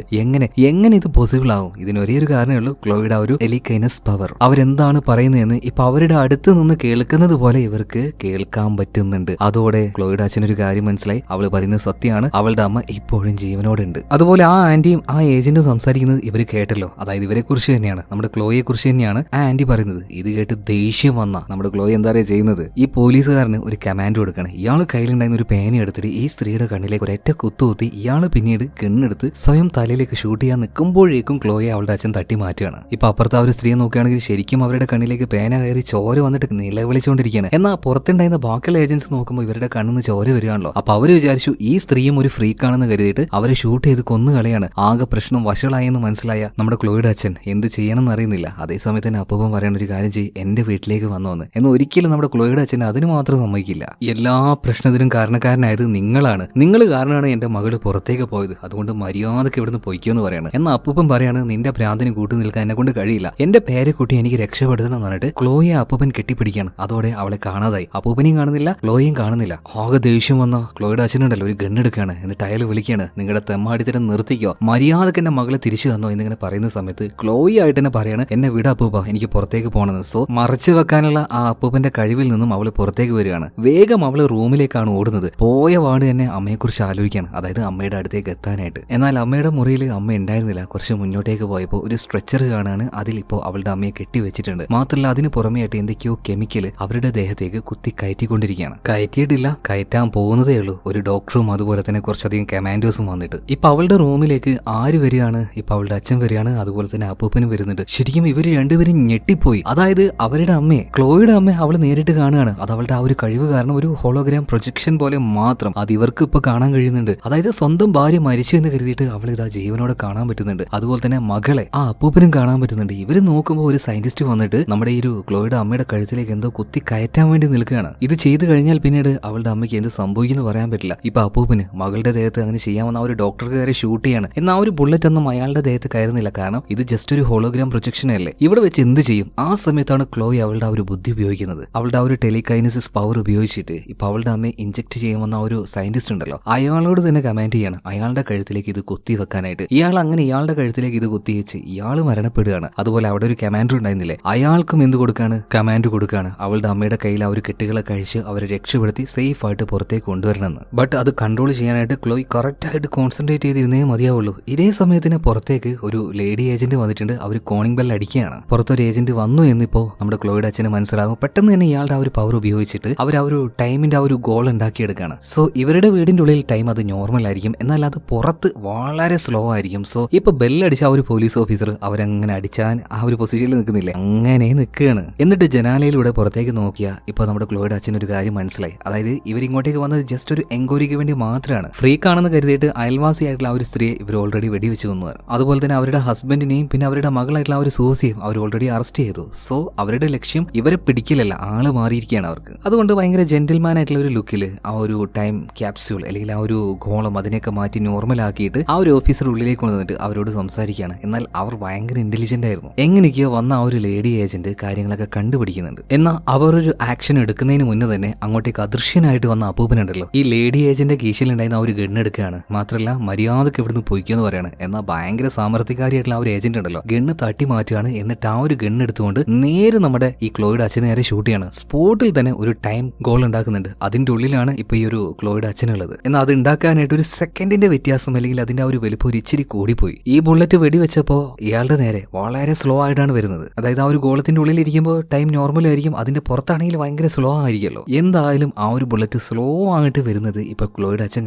എങ്ങനെ ഇത് പോസിബിൾ ആവും? ഇതിന് ഒരേ ഒരു കാരണമേ ഉള്ളൂ, ക്ലോയുടെ ആ ഒരു ടെലികൈനസ് പവർ. അവരെന്താണ് പറയുന്നതെന്ന് ഇപ്പൊ അവരുടെ അടുത്ത് നിന്ന് കേൾക്കുന്നത് പോലെ ഇവർക്ക് കേൾക്കാൻ പറ്റുന്നുണ്ട്. അതോടെ ക്ലോയുടെ അച്ഛനൊരു കാര്യം മനസ്സിലായി, അവള് പറയുന്നത് സത്യമാണ്, അവളുടെ അമ്മ ഇപ്പോഴും ജീവനോടുണ്ട്. അതുപോലെ ആ ആന്റിയും ആ ഏജന്റും സംസാരിക്കുന്നത് ഇവർ കേട്ടല്ലോ, അതായത് ഇവരെ കുറിച്ച് തന്നെയാണ്, നമ്മുടെ ക്ലോയെ കുറിച്ച് തന്നെയാണ് ആ ആന്റി പറയുന്നത്. ഇത് കേട്ട് ദേഷ്യം വന്ന നമ്മുടെ ക്ലോയെ എന്താ പറയുക ചെയ്യുന്നത്, ഈ പോലീസുകാരന് ഒരു കമാൻഡ് കൊടുക്കണം. ഇയാൾ കയ്യിലുണ്ടായിരുന്ന ഒരു പേന എടുത്തിട്ട് ഈ സ്ത്രീയുടെ കണ്ണിലേക്ക് ഒരൊറ്റ കുത്തുകുത്തി ഇയാള് പിന്നീട് ഗണ്ണെടുത്ത് സ്വയം തലയിലേക്ക് ഷൂട്ട് ചെയ്യാൻ നിൽക്കുമ്പോഴേക്കും ക്ലോയെ അവളുടെ അച്ഛൻ തട്ടി മാറ്റുകയാണ്. ഇപ്പൊ അപ്പുറത്തെ ആ ഒരു സ്ത്രീയെ നോക്കുകയാണെങ്കിൽ ശരിക്കും അവരുടെ കണ്ണിലേക്ക് പേന കയറി ചോര വന്നിട്ട് നിലവിളിച്ചുകൊണ്ടിരിക്കുകയാണ്. എന്നാൽ പുറത്തുണ്ടായിരുന്ന ബാക്കിയുള്ള ഏജൻസ് നോക്കുമ്പോൾ ഇവരുടെ കണ്ണിന്ന് ചോര വരികയാണല്ലോ. അപ്പൊ അവര് വിചാരിച്ചു ഈ സ്ത്രീയും ഒരു ഫ്രീക്കാണെന്ന് കരുതിയിട്ട് അവരെ ഷൂട്ട് ചെയ്ത് കൊന്നു കളയാണ്. ആകെ പ്രശ്നം വഷളായെന്ന് മനസ്സിലായ നമ്മുടെ ക്ലോയുടെ അച്ഛൻ എന്ത് ചെയ്യണമെന്ന് അറിയുന്നില്ല. അതേസമയത്ത് തന്നെ അപ്പൂപ്പൻ പറയുന്ന ഒരു കാര്യം ചെയ്യും, എന്റെ വീട്ടിലേക്ക് വന്നോന്ന്. എന്ന് ഒരിക്കലും നമ്മുടെ ക്ലോയുടെ അച്ഛൻ അതിന് മാത്രം സമ്മതിക്കില്ല. എല്ലാ പ്രശ്നത്തിനും കാരണക്കാരനായത് നിങ്ങളാണ്, നിങ്ങൾ കാരണമാണ് എന്റെ മകള് പുറത്തേക്ക് പോയത്, അതുകൊണ്ട് മര്യാദക്ക് ഇവിടുന്ന് പൊയ്ക്കുമെന്ന് പറയാണ്. എന്നാൽ അപ്പൂപ്പൻ പറയാണ്, നിന്റെ ഭ്രാന്തിന് കൂട്ടു നിൽക്കാൻ എന്നെ കൊണ്ട് കഴിയില്ല, എന്റെ പേരെക്കുട്ടി എനിക്ക് രക്ഷപ്പെടുത്തണം എന്ന് പറഞ്ഞിട്ട് ക്ലോയെ അപ്പൂപ്പൻ കെട്ടിപ്പിടിക്കുകയാണ്. അതോടെ അവളെ കാണാതായി, അപ്പൂപ്പനെയും കാണുന്നില്ല, ക്ലോയെയും കാണുന്നില്ല. ആകെ ദേഷ്യം വന്ന ക്ലോയുടെ അച്ഛനുണ്ടല്ലോ ഒരു ഗണ്ണെടുക്കുകയാണ്. എന്നിട്ട് അയാൾ വിളിക്കുകയാണ്, നിങ്ങളുടെ തെമ്മാടിത്തരം നിർത്തിക്കോ, മര്യാദക്ക് എന്റെ മകളെ തിരിച്ചു തന്നോ എന്നിങ്ങനെ പറയുന്ന സമയത്ത് ക്ലോയി ആയിട്ട് തന്നെ പറയാണ്, എന്നെ വിട അപ്പൂപ്പ, എനിക്ക് പുറത്തേക്ക് പോകണമെന്ന്. സോ മറച്ചു വെക്കാനുള്ള ആ അപ്പൂപ്പന്റെ കഴിവിൽ നിന്നും അവള് പുറത്തേക്ക് വരികയാണ്. വേഗം അവള് റൂമിലേക്കാണ് ഓടുന്നത്. പോയ വാർഡ് തന്നെ അമ്മയെക്കുറിച്ച് ആലോചിക്കുകയാണ്, അതായത് അമ്മയുടെ അടുത്തേക്ക് എത്താനായിട്ട്. എന്നാൽ അമ്മയുടെ മുറിയിൽ അമ്മ ഉണ്ടായിരുന്നില്ല. കുറച്ച് മുന്നോട്ടേക്ക് പോയപ്പോൾ ഒരു സ്ട്രെച്ചർ കാണാണ്, അതിലിപ്പോ അവളുടെ അമ്മയെ കെട്ടിവെച്ചിട്ടുണ്ട്. മാത്രമല്ല അതിന് പുറമെയായിട്ട് എന്തൊക്കെയോ കെമിക്കൽ അവരുടെ ദേഹത്തേക്ക് കുത്തി കയറ്റിക്കൊണ്ടിരിക്കുകയാണ്. കയറ്റിയിട്ടില്ല, കയറ്റാൻ പോകുന്നതേ ഉള്ളൂ. ഒരു ഡോക്ടറും അതുപോലെ തന്നെ കുറച്ചധികം കമാൻഡോസും വന്നിട്ട് ഇപ്പൊ അവളുടെ റൂമിലേക്ക് ആര് വരികയാണ്? ഇപ്പൊ അവളുടെ അച്ഛൻ വരികയാണ്, അതുപോലെ തന്നെ അപ്പൂപ്പനും വരുന്നുണ്ട്. ശരിക്കും ഇവര് രണ്ടുപേരും ഞെട്ടിപ്പോയി. അതായത് അവരുടെ അമ്മയെ, ക്ലോയുടെ അമ്മ അവള് നേരിട്ട് കാണുകയാണ്. അത് അവളുടെ ആ ഒരു കഴിവ് കാരണം ഒരു ഹോളോഗ്രാം പ്രൊജക്ഷൻ പോലെ മാത്രം അത് ഇവർക്ക് ഇപ്പൊ കാണാൻ കഴിയുന്നുണ്ട്. അതായത് സ്വന്തം ഭാര്യ മരിച്ചു എന്ന് കരുതിയിട്ട് അവൾ ഇതാ ജീവനോടെ കാണാൻ പറ്റുന്നുണ്ട്. അതുപോലെ തന്നെ മകളെ ആ അപ്പൂപ്പനും കാണാൻ പറ്റുന്നുണ്ട്. ഇവര് നോക്കുമ്പോൾ ഒരു സയന്റിസ്റ്റ് വന്നിട്ട് നമ്മുടെ ഈ ഒരു ക്ലോയുടെ അമ്മയുടെ കഴുത്തിലേക്ക് എന്തോ കുത്തി കയറ്റാൻ വേണ്ടി നിൽക്കുകയാണ്. ഇത് ചെയ്തു കഴിഞ്ഞാൽ പിന്നീട് അവളുടെ അമ്മയ്ക്ക് എന്ത് സംഭവിക്കുന്നു പറയാൻ പറ്റില്ല. ഇപ്പൊ അപ്പൂപ്പന് മകളുടെ ദേഹത്ത് അങ്ങനെ ചെയ്യാമെന്ന ആ ഒരു ഡോക്ടർക്ക് കയറി ഷൂട്ട് ചെയ്യാണ്. എന്നാൽ ആ ഒരു ബുള്ളറ്റ് ഒന്നും അയാളുടെ ദേഹത്ത് കയറുന്നില്ല, കാരണം ഇത് ജസ്റ്റ് ഒരു ഹോളോഗ്രാം പ്രൊജക്ഷൻ അല്ലേ. ഇവിടെ വെച്ച് എന്ത് ചെയ്യും? ആ സമയത്താണ് ക്ലോയി അവളുടെ ആ ഒരു ബുദ്ധി ഉപയോഗിക്കുന്നത്. അവളുടെ ആ ഒരു ടെലികൈനസിസ് പവർ ഉപയോഗിച്ചിട്ട് ഇപ്പൊ അവളുടെ അമ്മയെ ഇഞ്ചെക്ട് ചെയ്യുമെന്ന ഒരു സയന്റിസ്റ്റ് ഉണ്ടല്ലോ, അയാളോട് തന്നെ കമാൻഡ് ചെയ്യാണ് അയാളുടെ കഴുത്തിലേക്ക് ഇത് കുത്തി വെക്കാനായിട്ട്. ഇയാൾ അങ്ങനെ ഇയാളുടെ കഴുത്തിലേക്ക് ഇത് കുത്തിവെച്ച് ഇയാൾ മരണപ്പെടുകയാണ്. അതുപോലെ അവിടെ ഒരു കമാൻഡർ ഉണ്ടായിരുന്നില്ലേ, അയാൾക്കും എന്ത് കൊടുക്കാണ്? കമാൻഡ് കൊടുക്കാണ് അവളുടെ അമ്മയുടെ കയ്യിൽ ആ ഒരു കെട്ടുകളെ കഴിച്ച് അവരെ രക്ഷപ്പെടുത്തി സേഫ് ആയിട്ട് പുറത്തേക്ക് കൊണ്ടുവരണമെന്ന്. ബട്ട് അത് കൺട്രോൾ ചെയ്യാനായിട്ട് ക്ലോയി കറക്റ്റ് ആയിട്ട് കോൺസെൻട്രേറ്റ് ചെയ്തിരുന്നേ മതിയാവുള്ളൂ. ഇതേ സമയത്തിന് പുറത്തേക്ക് ഒരു ലേഡി ഏജന്റ് വന്നിട്ടുണ്ട്. അവർ കോണിംഗ് ബെൽ അടിക്കുകയാണ്. പുറത്തൊരു ഏജന്റ് വന്നു എന്നിപ്പോ നമ്മുടെ ക്ലോയുടെ അച്ഛന് മനസ്സിലാകും. പെട്ടെന്ന് തന്നെ ഇയാളുടെ ആ ഒരു പവർ ഉപയോഗിച്ചിട്ട് അവർ ആ ഒരു ടൈമിന്റെ ആ ഒരു ഗോൾ ഉണ്ടാക്കിയെടുക്കുകയാണ്. സോ ഇവരുടെ വീടിന്റെ ഉള്ളിൽ ടൈം അത് നോർമൽ ആയിരിക്കും, എന്നാൽ അത് പുറത്ത് വളരെ സ്ലോ ആയിരിക്കും. സോ ഇപ്പൊ ബെല്ലടിച്ച ആ ഒരു പോലീസ് ഓഫീസർ അവരങ്ങനെ അടിച്ചാൻ ആ ഒരു പൊസിഷനിൽ നിൽക്കുന്നില്ലേ, അങ്ങനെ നിൽക്കുകയാണ്. എന്നിട്ട് ജനാലയിലൂടെ പുറത്തേക്ക് നോക്കിയാ ഇപ്പൊ നമ്മുടെ ക്ലോയുടെ അച്ഛൻ ഒരു കാര്യം മനസ്സിലായി. അതായത് ഇവരിങ്ങോട്ടേക്ക് വന്നത് ജസ്റ്റ് ഒരു എൻക്വയറിക്ക് വേണ്ടി മാത്രമാണ്. ഫ്രീക്കാണെന്ന് കരുതിയിട്ട് അയൽവാസിയായിട്ടുള്ള ആ ഒരു സ്ത്രീയെ ഇവർ ഓൾറെഡി വെടിവെച്ച് കൊന്നതാണ്. അതുപോലെ തന്നെ അവരുടെ ഹസ്ബൻഡിനെയും പിന്നെ അവരുടെ മകളായിട്ടുള്ള ആ ഒരു സൂസിയും അവർ ഓൾറെഡി അറസ്റ്റ് ചെയ്തു. സോ അവരുടെ ലക്ഷ്യം ഇവരെ പിടിക്കലല്ല, ആള് മാറിയിരിക്കുകയാണ് അവർക്ക്. അതുകൊണ്ട് ഭയങ്കര ജെന്റിൽമാൻ ആയിട്ടുള്ള ഒരു ലുക്കിൽ ആ ഒരു ടൈം ക്യാപ്സ്യൂൾ അല്ലെങ്കിൽ ആ ഒരു ഗോളം അതിനെയൊക്കെ മാറ്റി നോർമൽ ആക്കിയിട്ട് ആ ഒരു ഓഫീസർ ഉള്ളിലേക്ക് കൊണ്ടുവന്നിട്ട് അവരോട് സംസാരിക്കുകയാണ്. എന്നാൽ അവർ ഭയങ്കര ഇന്റലിജന്റ് ആയിരുന്നു. എങ്ങനെയൊക്കെയോ വന്ന ആ ഒരു ലേഡി ഏജന്റ് കാര്യങ്ങളൊക്കെ കണ്ടുപിടിക്കുന്നുണ്ട്. എന്നാൽ അവർ ഒരു ആക്ഷൻ എടുക്കുന്നതിന് മുന്നേ തന്നെ അങ്ങോട്ടേക്ക് അദൃശ്യനായിട്ട് വന്ന അപ്പൂപ്പനുണ്ടല്ലോ, ഈ ലേഡി ഏജന്റ് കീശയിലുണ്ടായിരുന്ന ആ ഒരു ഗണ്ണ് എടുക്കുകയാണ്. മാത്രമല്ല മര്യാദക്ക് ഇവിടുന്ന് പൊയ്ക്കെന്ന് പറയാണ്. എന്നാൽ ഭയങ്കര സാമർത്ഥ്യക്കാരിയായിട്ടുള്ള ആ ഒരു ഏജന്റ് ഉണ്ടല്ലോ, ഗണ്ണ് തട്ടി മാറ്റുകയാണ്. എന്നിട്ട് ആ ഒരു ഗണ്ണ് എടുത്തുകൊണ്ട് നേരെ നമ്മുടെ ഈ ക്ലോയുടെ അച്ഛന് നേരെ ഷൂട്ട് ചെയ്യാണ്. സ്പോട്ടിൽ തന്നെ ഒരു ടൈം ഗോൾ ഉണ്ടാക്കുന്നുണ്ട്. അതിന്റെ ഉള്ളിലാണ് ഇപ്പൊ ഈ ഒരു ക്ലോയുടെ അച്ഛനുള്ളത്. എന്നാൽ അത് ഉണ്ടാക്കാനായിട്ട് ഒരു സെക്കൻഡിന്റെ വ്യത്യാസം അല്ലെങ്കിൽ അതിന്റെ ആ ഒരു വലിപ്പം ഒരു ഇച്ചിരി കൂടിപ്പോയി. ഈ ബുള്ളറ്റ് വെടിവെച്ചപ്പോ ഇയാളുടെ നേരെ വളരെ സ്ലോ ആയിട്ടാണ് വരുന്നത്. അതായത് ആ ഒരു ഗോളത്തിന്റെ ഉള്ളിൽ ഇരിക്കുമ്പോൾ ടൈം നോർമൽ ആയിരിക്കും, അതിന്റെ പുറത്താണെങ്കിൽ ഭയങ്കര സ്ലോ ആയിരിക്കുമല്ലോ. എന്തായാലും ആ ഒരു ബുള്ളറ്റ് സ്ലോ ആയിട്ട് വരുന്നത് ഇപ്പൊ ക്ലോയുടെ അച്ഛൻ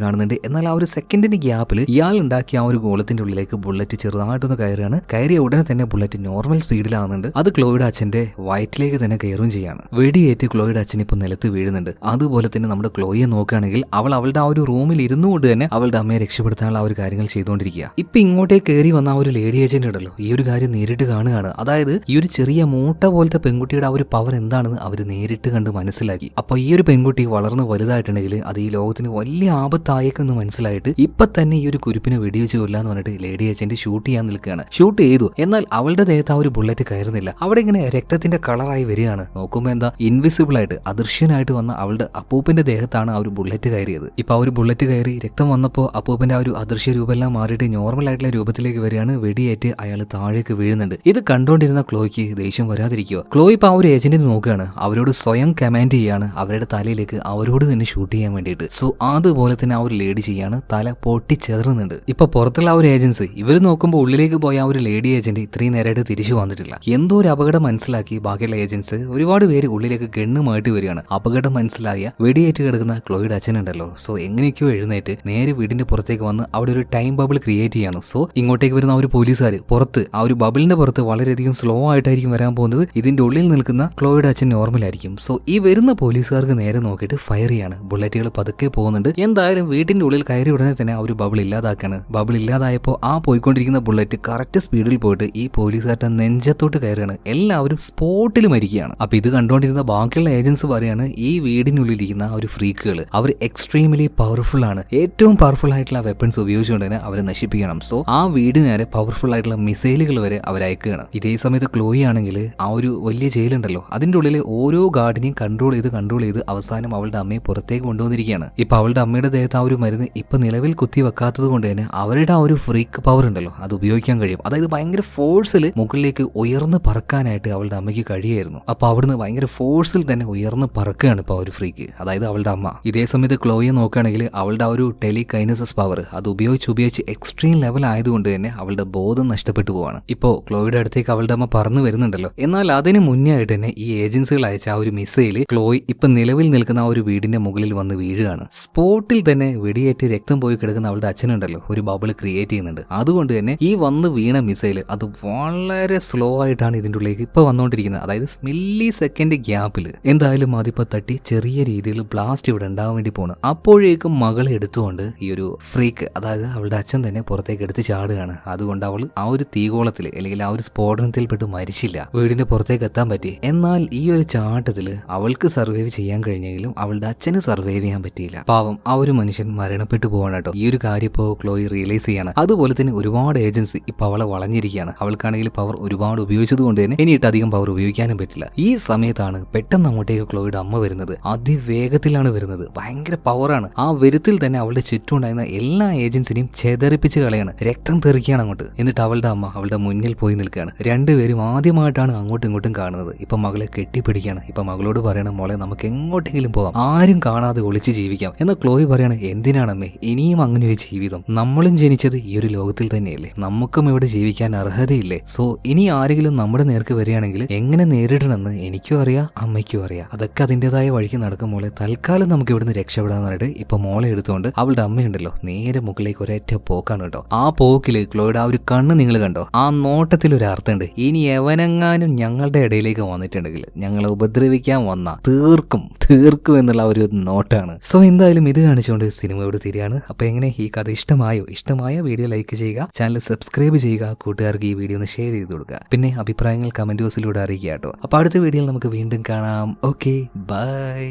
കാണുന്നുണ്ട്. എന്നാൽ ആ ഒരു സെക്കൻഡിന്റെ ഗ്യാപ്പിൽ ഇയാൾ ഉണ്ടാക്കിയ ആ ഒരു ഗോളത്തിന്റെ ഉള്ളിലേക്ക് ബുള്ളറ്റ് ചെറുതായിട്ടൊന്ന് കയറുകയാണ്. കയറിയ ഉടനെ തന്നെ ബുള്ളറ്റ് നോർമൽ സ്പീഡിലാകുന്നുണ്ട്. അത് ക്ലോയുടെ അച്ഛന്റെ വയറ്റിലേക്ക് തന്നെ കയറുകയും ചെയ്യാണ്. വെടിയേറ്റ് ക്ലോയുടെ അച്ഛൻ ഇപ്പൊ നിലത്ത് വീഴുന്നുണ്ട്. അതുപോലെ തന്നെ നമ്മുടെ ക്ലോയെ നോക്കുകയാണെങ്കിൽ അവൾ അവളുടെ ആ ഒരു റൂമിൽ ഇരുന്നുകൊണ്ട് തന്നെ അവളുടെ അമ്മയെ രക്ഷപ്പെടുത്താനുള്ള ആ ഒരു കാര്യങ്ങൾ ചെയ്തുകൊണ്ടിരിക്കുക. ഇപ്പൊ ഇങ്ങോട്ടേക്ക് കയറി വന്ന ആ ഒരു ലേഡി ഏജന്റ് ഉണ്ടല്ലോ, ഈ ഒരു കാര്യം നേരിട്ട് കാണുകയാണ്. അതായത് ഈ ഒരു ചെറിയ മൂട്ട പോലത്തെ പെൺകുട്ടിയുടെ ആ ഒരു പവർ എന്താണെന്ന് അവർ നേരിട്ട് കണ്ട് മനസ്സിലാക്കി. അപ്പൊ ഈ ഒരു പെൺകുട്ടി വളർന്ന് വലുതായിട്ടുണ്ടെങ്കിൽ അത് ഈ ലോകത്തിന് വലിയ ആപത്തായേക്കെന്ന് മനസ്സിലായിട്ട് ഇപ്പൊ തന്നെ ഈ ഒരു കുരുപ്പിനെ വെടിവെച്ച് കൊല്ലാന്ന് പറഞ്ഞിട്ട് ലേഡി ഏജന്റ് ഷൂട്ട് ചെയ്യാൻ നിൽക്കുകയാണ്. ഷൂട്ട് ചെയ്തു. എന്നാൽ അവളുടെ ദേഹത്ത് ആ ഒരു ബുള്ളറ്റ് കയറുന്നില്ല. അവിടെ ഇങ്ങനെ രക്തത്തിന്റെ കളറായി വരികയാണ്. നോക്കുമ്പോ എന്താ ഇൻവിസിബിൾ ആയിട്ട് അദൃശ്യനായിട്ട് വന്ന അവളുടെ അപ്പൂപ്പന്റെ ദേഹത്താണ് ആ ഒരു ബുള്ളറ്റ് കയറിയത്. ഇപ്പൊ ആ ഒരു ബുള്ളറ്റ് കയറി രക്തം വന്നപ്പോൾ അപ്പൂപ്പന്റെ ആ ഒരു അദൃശ്യ രൂപമെല്ലാം മാറിയിട്ട് നോർമൽ ആയിട്ടുള്ള രൂപത്തിലേക്ക് വരികയാണ്. വെടിയേറ്റ് അയാൾ താഴേക്ക് വീഴുന്നുണ്ട്. ഇത് കണ്ടുകൊണ്ടിരുന്ന ക്ലോയ്ക്ക് ദേഷ്യം വരാതിരിക്കുക. ക്ലോയ് ഇപ്പൊ ആ ഒരു ഏജന്റിനെ നോക്കുകയാണ്. അവരോട് സ്വയം കമാൻഡ് ചെയ്യാണ് അവരുടെ തലയിലേക്ക് അവരോട് തന്നെ ഷൂട്ട് ചെയ്യാൻ വേണ്ടിയിട്ട്. സോ അതുപോലെ തന്നെ ആ ഒരു ലേഡി ചെയ്യാണ്. തല പൊട്ടിച്ചെതറുന്നുണ്ട്. ഇപ്പൊ പുറത്തുള്ള ആ ഒരു ഏജൻസി ഇവർ നോക്കുമ്പോൾ ഉള്ളിലേക്ക് പോയ ആ ഒരു ലേഡി ഏജന്റ് ഇത്രയും നേരമായിട്ട് തിരിച്ചു വന്നിട്ടില്ല. എന്തോ ഒരു അപകടം മനസ്സിലാക്കി ബാക്കിയുള്ള ഏജൻസ് ഒരുപാട് പേര് ഉള്ളിലേക്ക് ഗണ്ണുമായിട്ട് വരികയാണ്. അപകടം മനസ്സിലായ വെടിയേറ്റ് കിടക്കുന്ന ക്ലോയുടെ അച്ഛനുണ്ടല്ലോ. സോ എങ്ങനെയൊക്കെയോ എഴുന്നേറ്റ് നേരെ വീടിന്റെ പുറത്തേക്ക് വന്ന് അവിടെ ഒരു ടൈം ബബിൾ ക്രിയേറ്റ് ചെയ്യാണ്. സോ ഇങ്ങോട്ടേക്ക് വരുന്ന ആ ഒരു പോലീസുകാർ പുറത്ത് ആ ഒരു ബബിളിന്റെ പുറത്ത് വളരെയധികം സ്ലോ ആയിട്ടായിരിക്കും വരാൻ പോകുന്നത്. ഇതിന്റെ ഉള്ളിൽ നിൽക്കുന്ന ക്ലോയുടെ അച്ഛൻ നോർമൽ ആയിരിക്കും. സോ ഈ വരുന്ന പോലീസുകാർക്ക് നേരെ നോക്കിയിട്ട് ഫയർ ചെയ്യാണ്. ബുള്ളറ്റുകൾ പതുക്കെ പോകുന്നുണ്ട്. എന്തായാലും വീട്ടിന്റെ ഉള്ളിൽ കയറി ഉടനെ തന്നെ ആ ഒരു ബബിൾ ഇല്ലാതാക്കാണ്. ബബിൾ ഇല്ലാതായപ്പോൾ ആ പോയിക്കൊണ്ടിരിക്കുന്ന ബുള്ളറ്റ് കറക്റ്റ് സ്പീഡിൽ പോയിട്ട് ഈ പോലീസുകാരുടെ നെഞ്ചത്തോട്ട് കയറുകയാണ്. എല്ലാവരും സ്പോട്ടിൽ മരിക്കുകയാണ്. അപ്പൊ ഇത് കണ്ടുകൊണ്ടിരുന്ന ബാക്കിയുള്ള ഏജൻസ് പറയാണ് ഈ വീടിനുള്ളിലിരിക്കുന്ന ആ ഒരു ഫ്രീക്കുകൾ അവർ എക്സ്ട്രീംലി പവർഫുൾ ആണ്. ഏറ്റവും പവർഫുൾ ആയിട്ടുള്ള വെപ്പൺസ് ഉപയോഗിച്ചുകൊണ്ട് തന്നെ അവരെ നശിപ്പിക്കണം. സോ ആ വീട് നേരെ പവർഫുൾ ആയിട്ടുള്ള മിസൈലുകൾ വരെ അവർ അയക്കുകയാണ്. ഇതേ സമയത്ത് ക്ലോയി ആണെങ്കിൽ ആ ഒരു വലിയ ജയിലുണ്ടല്ലോ അതിന്റെ ഉള്ളിലെ ഓരോ ഗാർഡിനെയും കൺട്രോൾ ചെയ്ത് അവസാനം അവളുടെ അമ്മയെ പുറത്തേക്ക് കൊണ്ടുവന്നിരിക്കുകയാണ്. ഇപ്പൊ അവളുടെ അമ്മയുടെ ദേഹത്ത് ആ ഒരു മരുന്ന് ഇപ്പൊ നിലവിൽ കുത്തി വെക്കാത്തത് കൊണ്ട് തന്നെ അവരുടെ ആ ഒരു ഫ്രീക്ക് പവർ ഉണ്ടല്ലോ അത് ഉപയോഗിക്കാൻ കഴിയും. അതായത് ഭയങ്കര ഫോഴ്സിൽ മുകളിലേക്ക് ഉയർന്ന് പറക്കാനായിട്ട് അവളുടെ അമ്മയ്ക്ക് കഴിയായിരുന്നു. അപ്പൊ അവിടുന്ന് ഭയങ്കര ഫോഴ്സിൽ തന്നെ ഉയർന്ന് പറക്കുകയാണ് ഇപ്പൊ ആ ഒരു ഫ്രീക്ക്, അതായത് അവളുടെ അമ്മ. ഇതേ സമയത്ത് ക്ലോയെ നോക്കുകയാണെങ്കിൽ അവളുടെ ആ ഒരു ടെലികൈനസിസ് പവർ അത് ഉപയോഗിച്ച് എക്സ്ട്രീം ലെവൽ ആയതുകൊണ്ട് തന്നെ അവളുടെ ബോധം നഷ്ടപ്പെട്ടു പോവാണ്. ഇപ്പോ ക്ലോയുടെ അടുത്തേക്ക് അവളുടെ അമ്മ പറന്നു വരുന്നുണ്ടല്ലോ. എന്നാൽ അതിന് മുന്നേ ആയിട്ട് തന്നെ ഈ ഏജൻസികൾ അയച്ച ആ ഒരു മിസൈല് ക്ലോയ് ഇപ്പൊ നിലവിൽ നിൽക്കുന്ന ആ ഒരു വീടിന്റെ മുകളിൽ വന്ന് വീഴുകയാണ്. സ്പോട്ടിൽ തന്നെ വെടിയേറ്റ് രക്തം പോയി കിടക്കുന്ന അവളുടെ അച്ഛനുണ്ടല്ലോ ഒരു ബബിൾ ക്രിയേറ്റ് ചെയ്യുന്നുണ്ട്. അതുകൊണ്ട് തന്നെ ഈ വന്ന് വീണ മിസൈല് അത് വളരെ സ്ലോ ആയിട്ടാണ് ഇതിന്റെ ഉള്ളിലേക്ക് ഇപ്പൊ വന്നുകൊണ്ടിരിക്കുന്നത്. അതായത് മില്ലി സെക്കൻഡ് ഗ്യാപ്പിൽ എന്തായാലും അതിപ്പോ തട്ടി ചെറിയ രീതിയിൽ ബ്ലാസ്റ്റ് ഇവിടെ ഉണ്ടാവാൻ വേണ്ടി പോണ്. അപ്പോഴേക്കും മകളെ എടുത്തുകൊണ്ട് ഈ ഒരു ഫ്രീക്ക് അതായത് അവളുടെ അച്ഛൻ തന്നെ പുറത്തേക്ക് എടുത്ത് ചാടുകയാണ്. അതുകൊണ്ട് അവൾ ആ ഒരു തീകോളത്തിൽ അല്ലെങ്കിൽ ആ ഒരു സ്ഫോടനത്തിൽപ്പെട്ട് മരിച്ചില്ല, വീടിന്റെ പുറത്തേക്ക് എത്താൻ പറ്റി. എന്നാൽ ഈ ഒരു ചാട്ടത്തിൽ അവൾക്ക് സർവൈവ് ചെയ്യാൻ കഴിഞ്ഞെങ്കിലും അവളുടെ അച്ഛന് സർവൈവ് ചെയ്യാൻ പറ്റിയില്ല. പാവം ആ ഒരു മനുഷ്യൻ മരണപ്പെട്ടു പോവാണ് കേട്ടോ. ഈ ഒരു കാര്യം ഇപ്പോ ക്ലോയി റിയലൈസ് ചെയ്യാണ്. അതുപോലെ തന്നെ ഒരുപാട് ഏജൻസി ഇപ്പൊ അവളെ വളഞ്ഞിരിക്കുകയാണ്. അവൾക്കാണെങ്കിൽ പവർ ഒരുപാട് ഉപയോഗിച്ചത് കൊണ്ട് തന്നെ ഇനിയിട്ട് അധികം പവർ ഉപയോഗിക്കാനും പറ്റില്ല. ഈ സമയത്താണ് പെട്ടെന്ന് അങ്ങോട്ടേക്ക് ക്ലോയുടെ അമ്മ വരുന്നത്. അതിവേഗത്തിലാണ് വരുന്നത്. ഭയങ്കര പവറാണ്. ആ വരുത്തിൽ തന്നെ അവളുടെ ചുറ്റും ഉണ്ടായിരുന്ന എല്ലാ ഏജൻസിനെയും ചെതറിപ്പിച്ച് കളയാണ്. രക്തം തെറിക്കുകയാണ് അങ്ങോട്ട്. എന്നിട്ട് അവളുടെ അമ്മ അവളുടെ മുന്നിൽ പോയി നിൽക്കുകയാണ്. രണ്ടുപേരും ആദ്യമായിട്ടാണ് അങ്ങോട്ടും ഇങ്ങോട്ടും കാണുന്നത്. ഇപ്പൊ മകളെ കെട്ടിപ്പിടിക്കുകയാണ്. ഇപ്പൊ മകളോട് പറയണം മോളെ നമുക്ക് എങ്ങോട്ടെങ്കിലും പോവാം, ആരും കാണാതെ ഒളിച്ച് ജീവിക്കാം. എന്നാൽ ക്ലോയി പറയാണ് എന്തിനാണമ്മേ ഇനിയും അങ്ങനെ ഒരു ജീവിതം, നമ്മളും ജനിച്ചത് ഈ ഒരു ലോകത്തിൽ തന്നെയല്ലേ, നമുക്കും ഇവിടെ ജീവിക്കാൻ അർഹതയില്ലേ. സോ ഇനി ആരെങ്കിലും നമ്മുടെ നേർക്ക് വരികയാണെങ്കിൽ എങ്ങനെ നേരിടണമെന്ന് എനിക്കും അറിയാം അമ്മയ്ക്കും അറിയാം. അതൊക്കെ അതിൻ്റെതായ വഴിക്ക് നടക്കും മോളെ, തൽക്കാലം നമുക്ക് ഇവിടുന്ന് രക്ഷപ്പെടാന്നായിട്ട് ഇപ്പൊ മോളെ എടുത്തുകൊണ്ട് അവളുടെ അമ്മയുണ്ടല്ലോ നേരെ മുകളിലേക്ക് ഒരൊറ്റ പോക്കാണ് കേട്ടോ. ആ പോക്കില് ക്ലോയുടെ ആ ഒരു കണ്ണ് നിങ്ങൾ കണ്ടോ, ആ നോട്ടത്തിൽ ഒരു അർത്ഥമുണ്ട്. ഇനി എവനെങ്ങാനും ഞങ്ങളുടെ ഇടയിലേക്ക് വന്നിട്ടുണ്ടെങ്കിൽ ഞങ്ങളെ ഉപദ്രവിക്കാൻ വന്ന തീർക്കും എന്നുള്ള ഒരു നോട്ടാണ്. സോ എന്തായാലും ഇത് കാണിച്ചുകൊണ്ട് സിനിമയോട് തിരിയാണ്. അപ്പൊ എങ്ങനെ ഈ കഥ ഇഷ്ടമായ വീഡിയോ ലൈക്ക് ചെയ്യുക, ചാനൽ സബ്സ്ക്രൈബ് ചെയ്യുക, കൂട്ടുകാർക്ക് ഈ വീഡിയോ ഒന്ന് ഷെയർ ചെയ്ത് കൊടുക്കുക. പിന്നെ അഭിപ്രായങ്ങൾ കമന്റ് ബോക്സിലൂടെ അറിയിക്കുക കേട്ടോ. അപ്പൊ അടുത്ത വീഡിയോയിൽ നമുക്ക് വീണ്ടും കാണാം. Okay, by.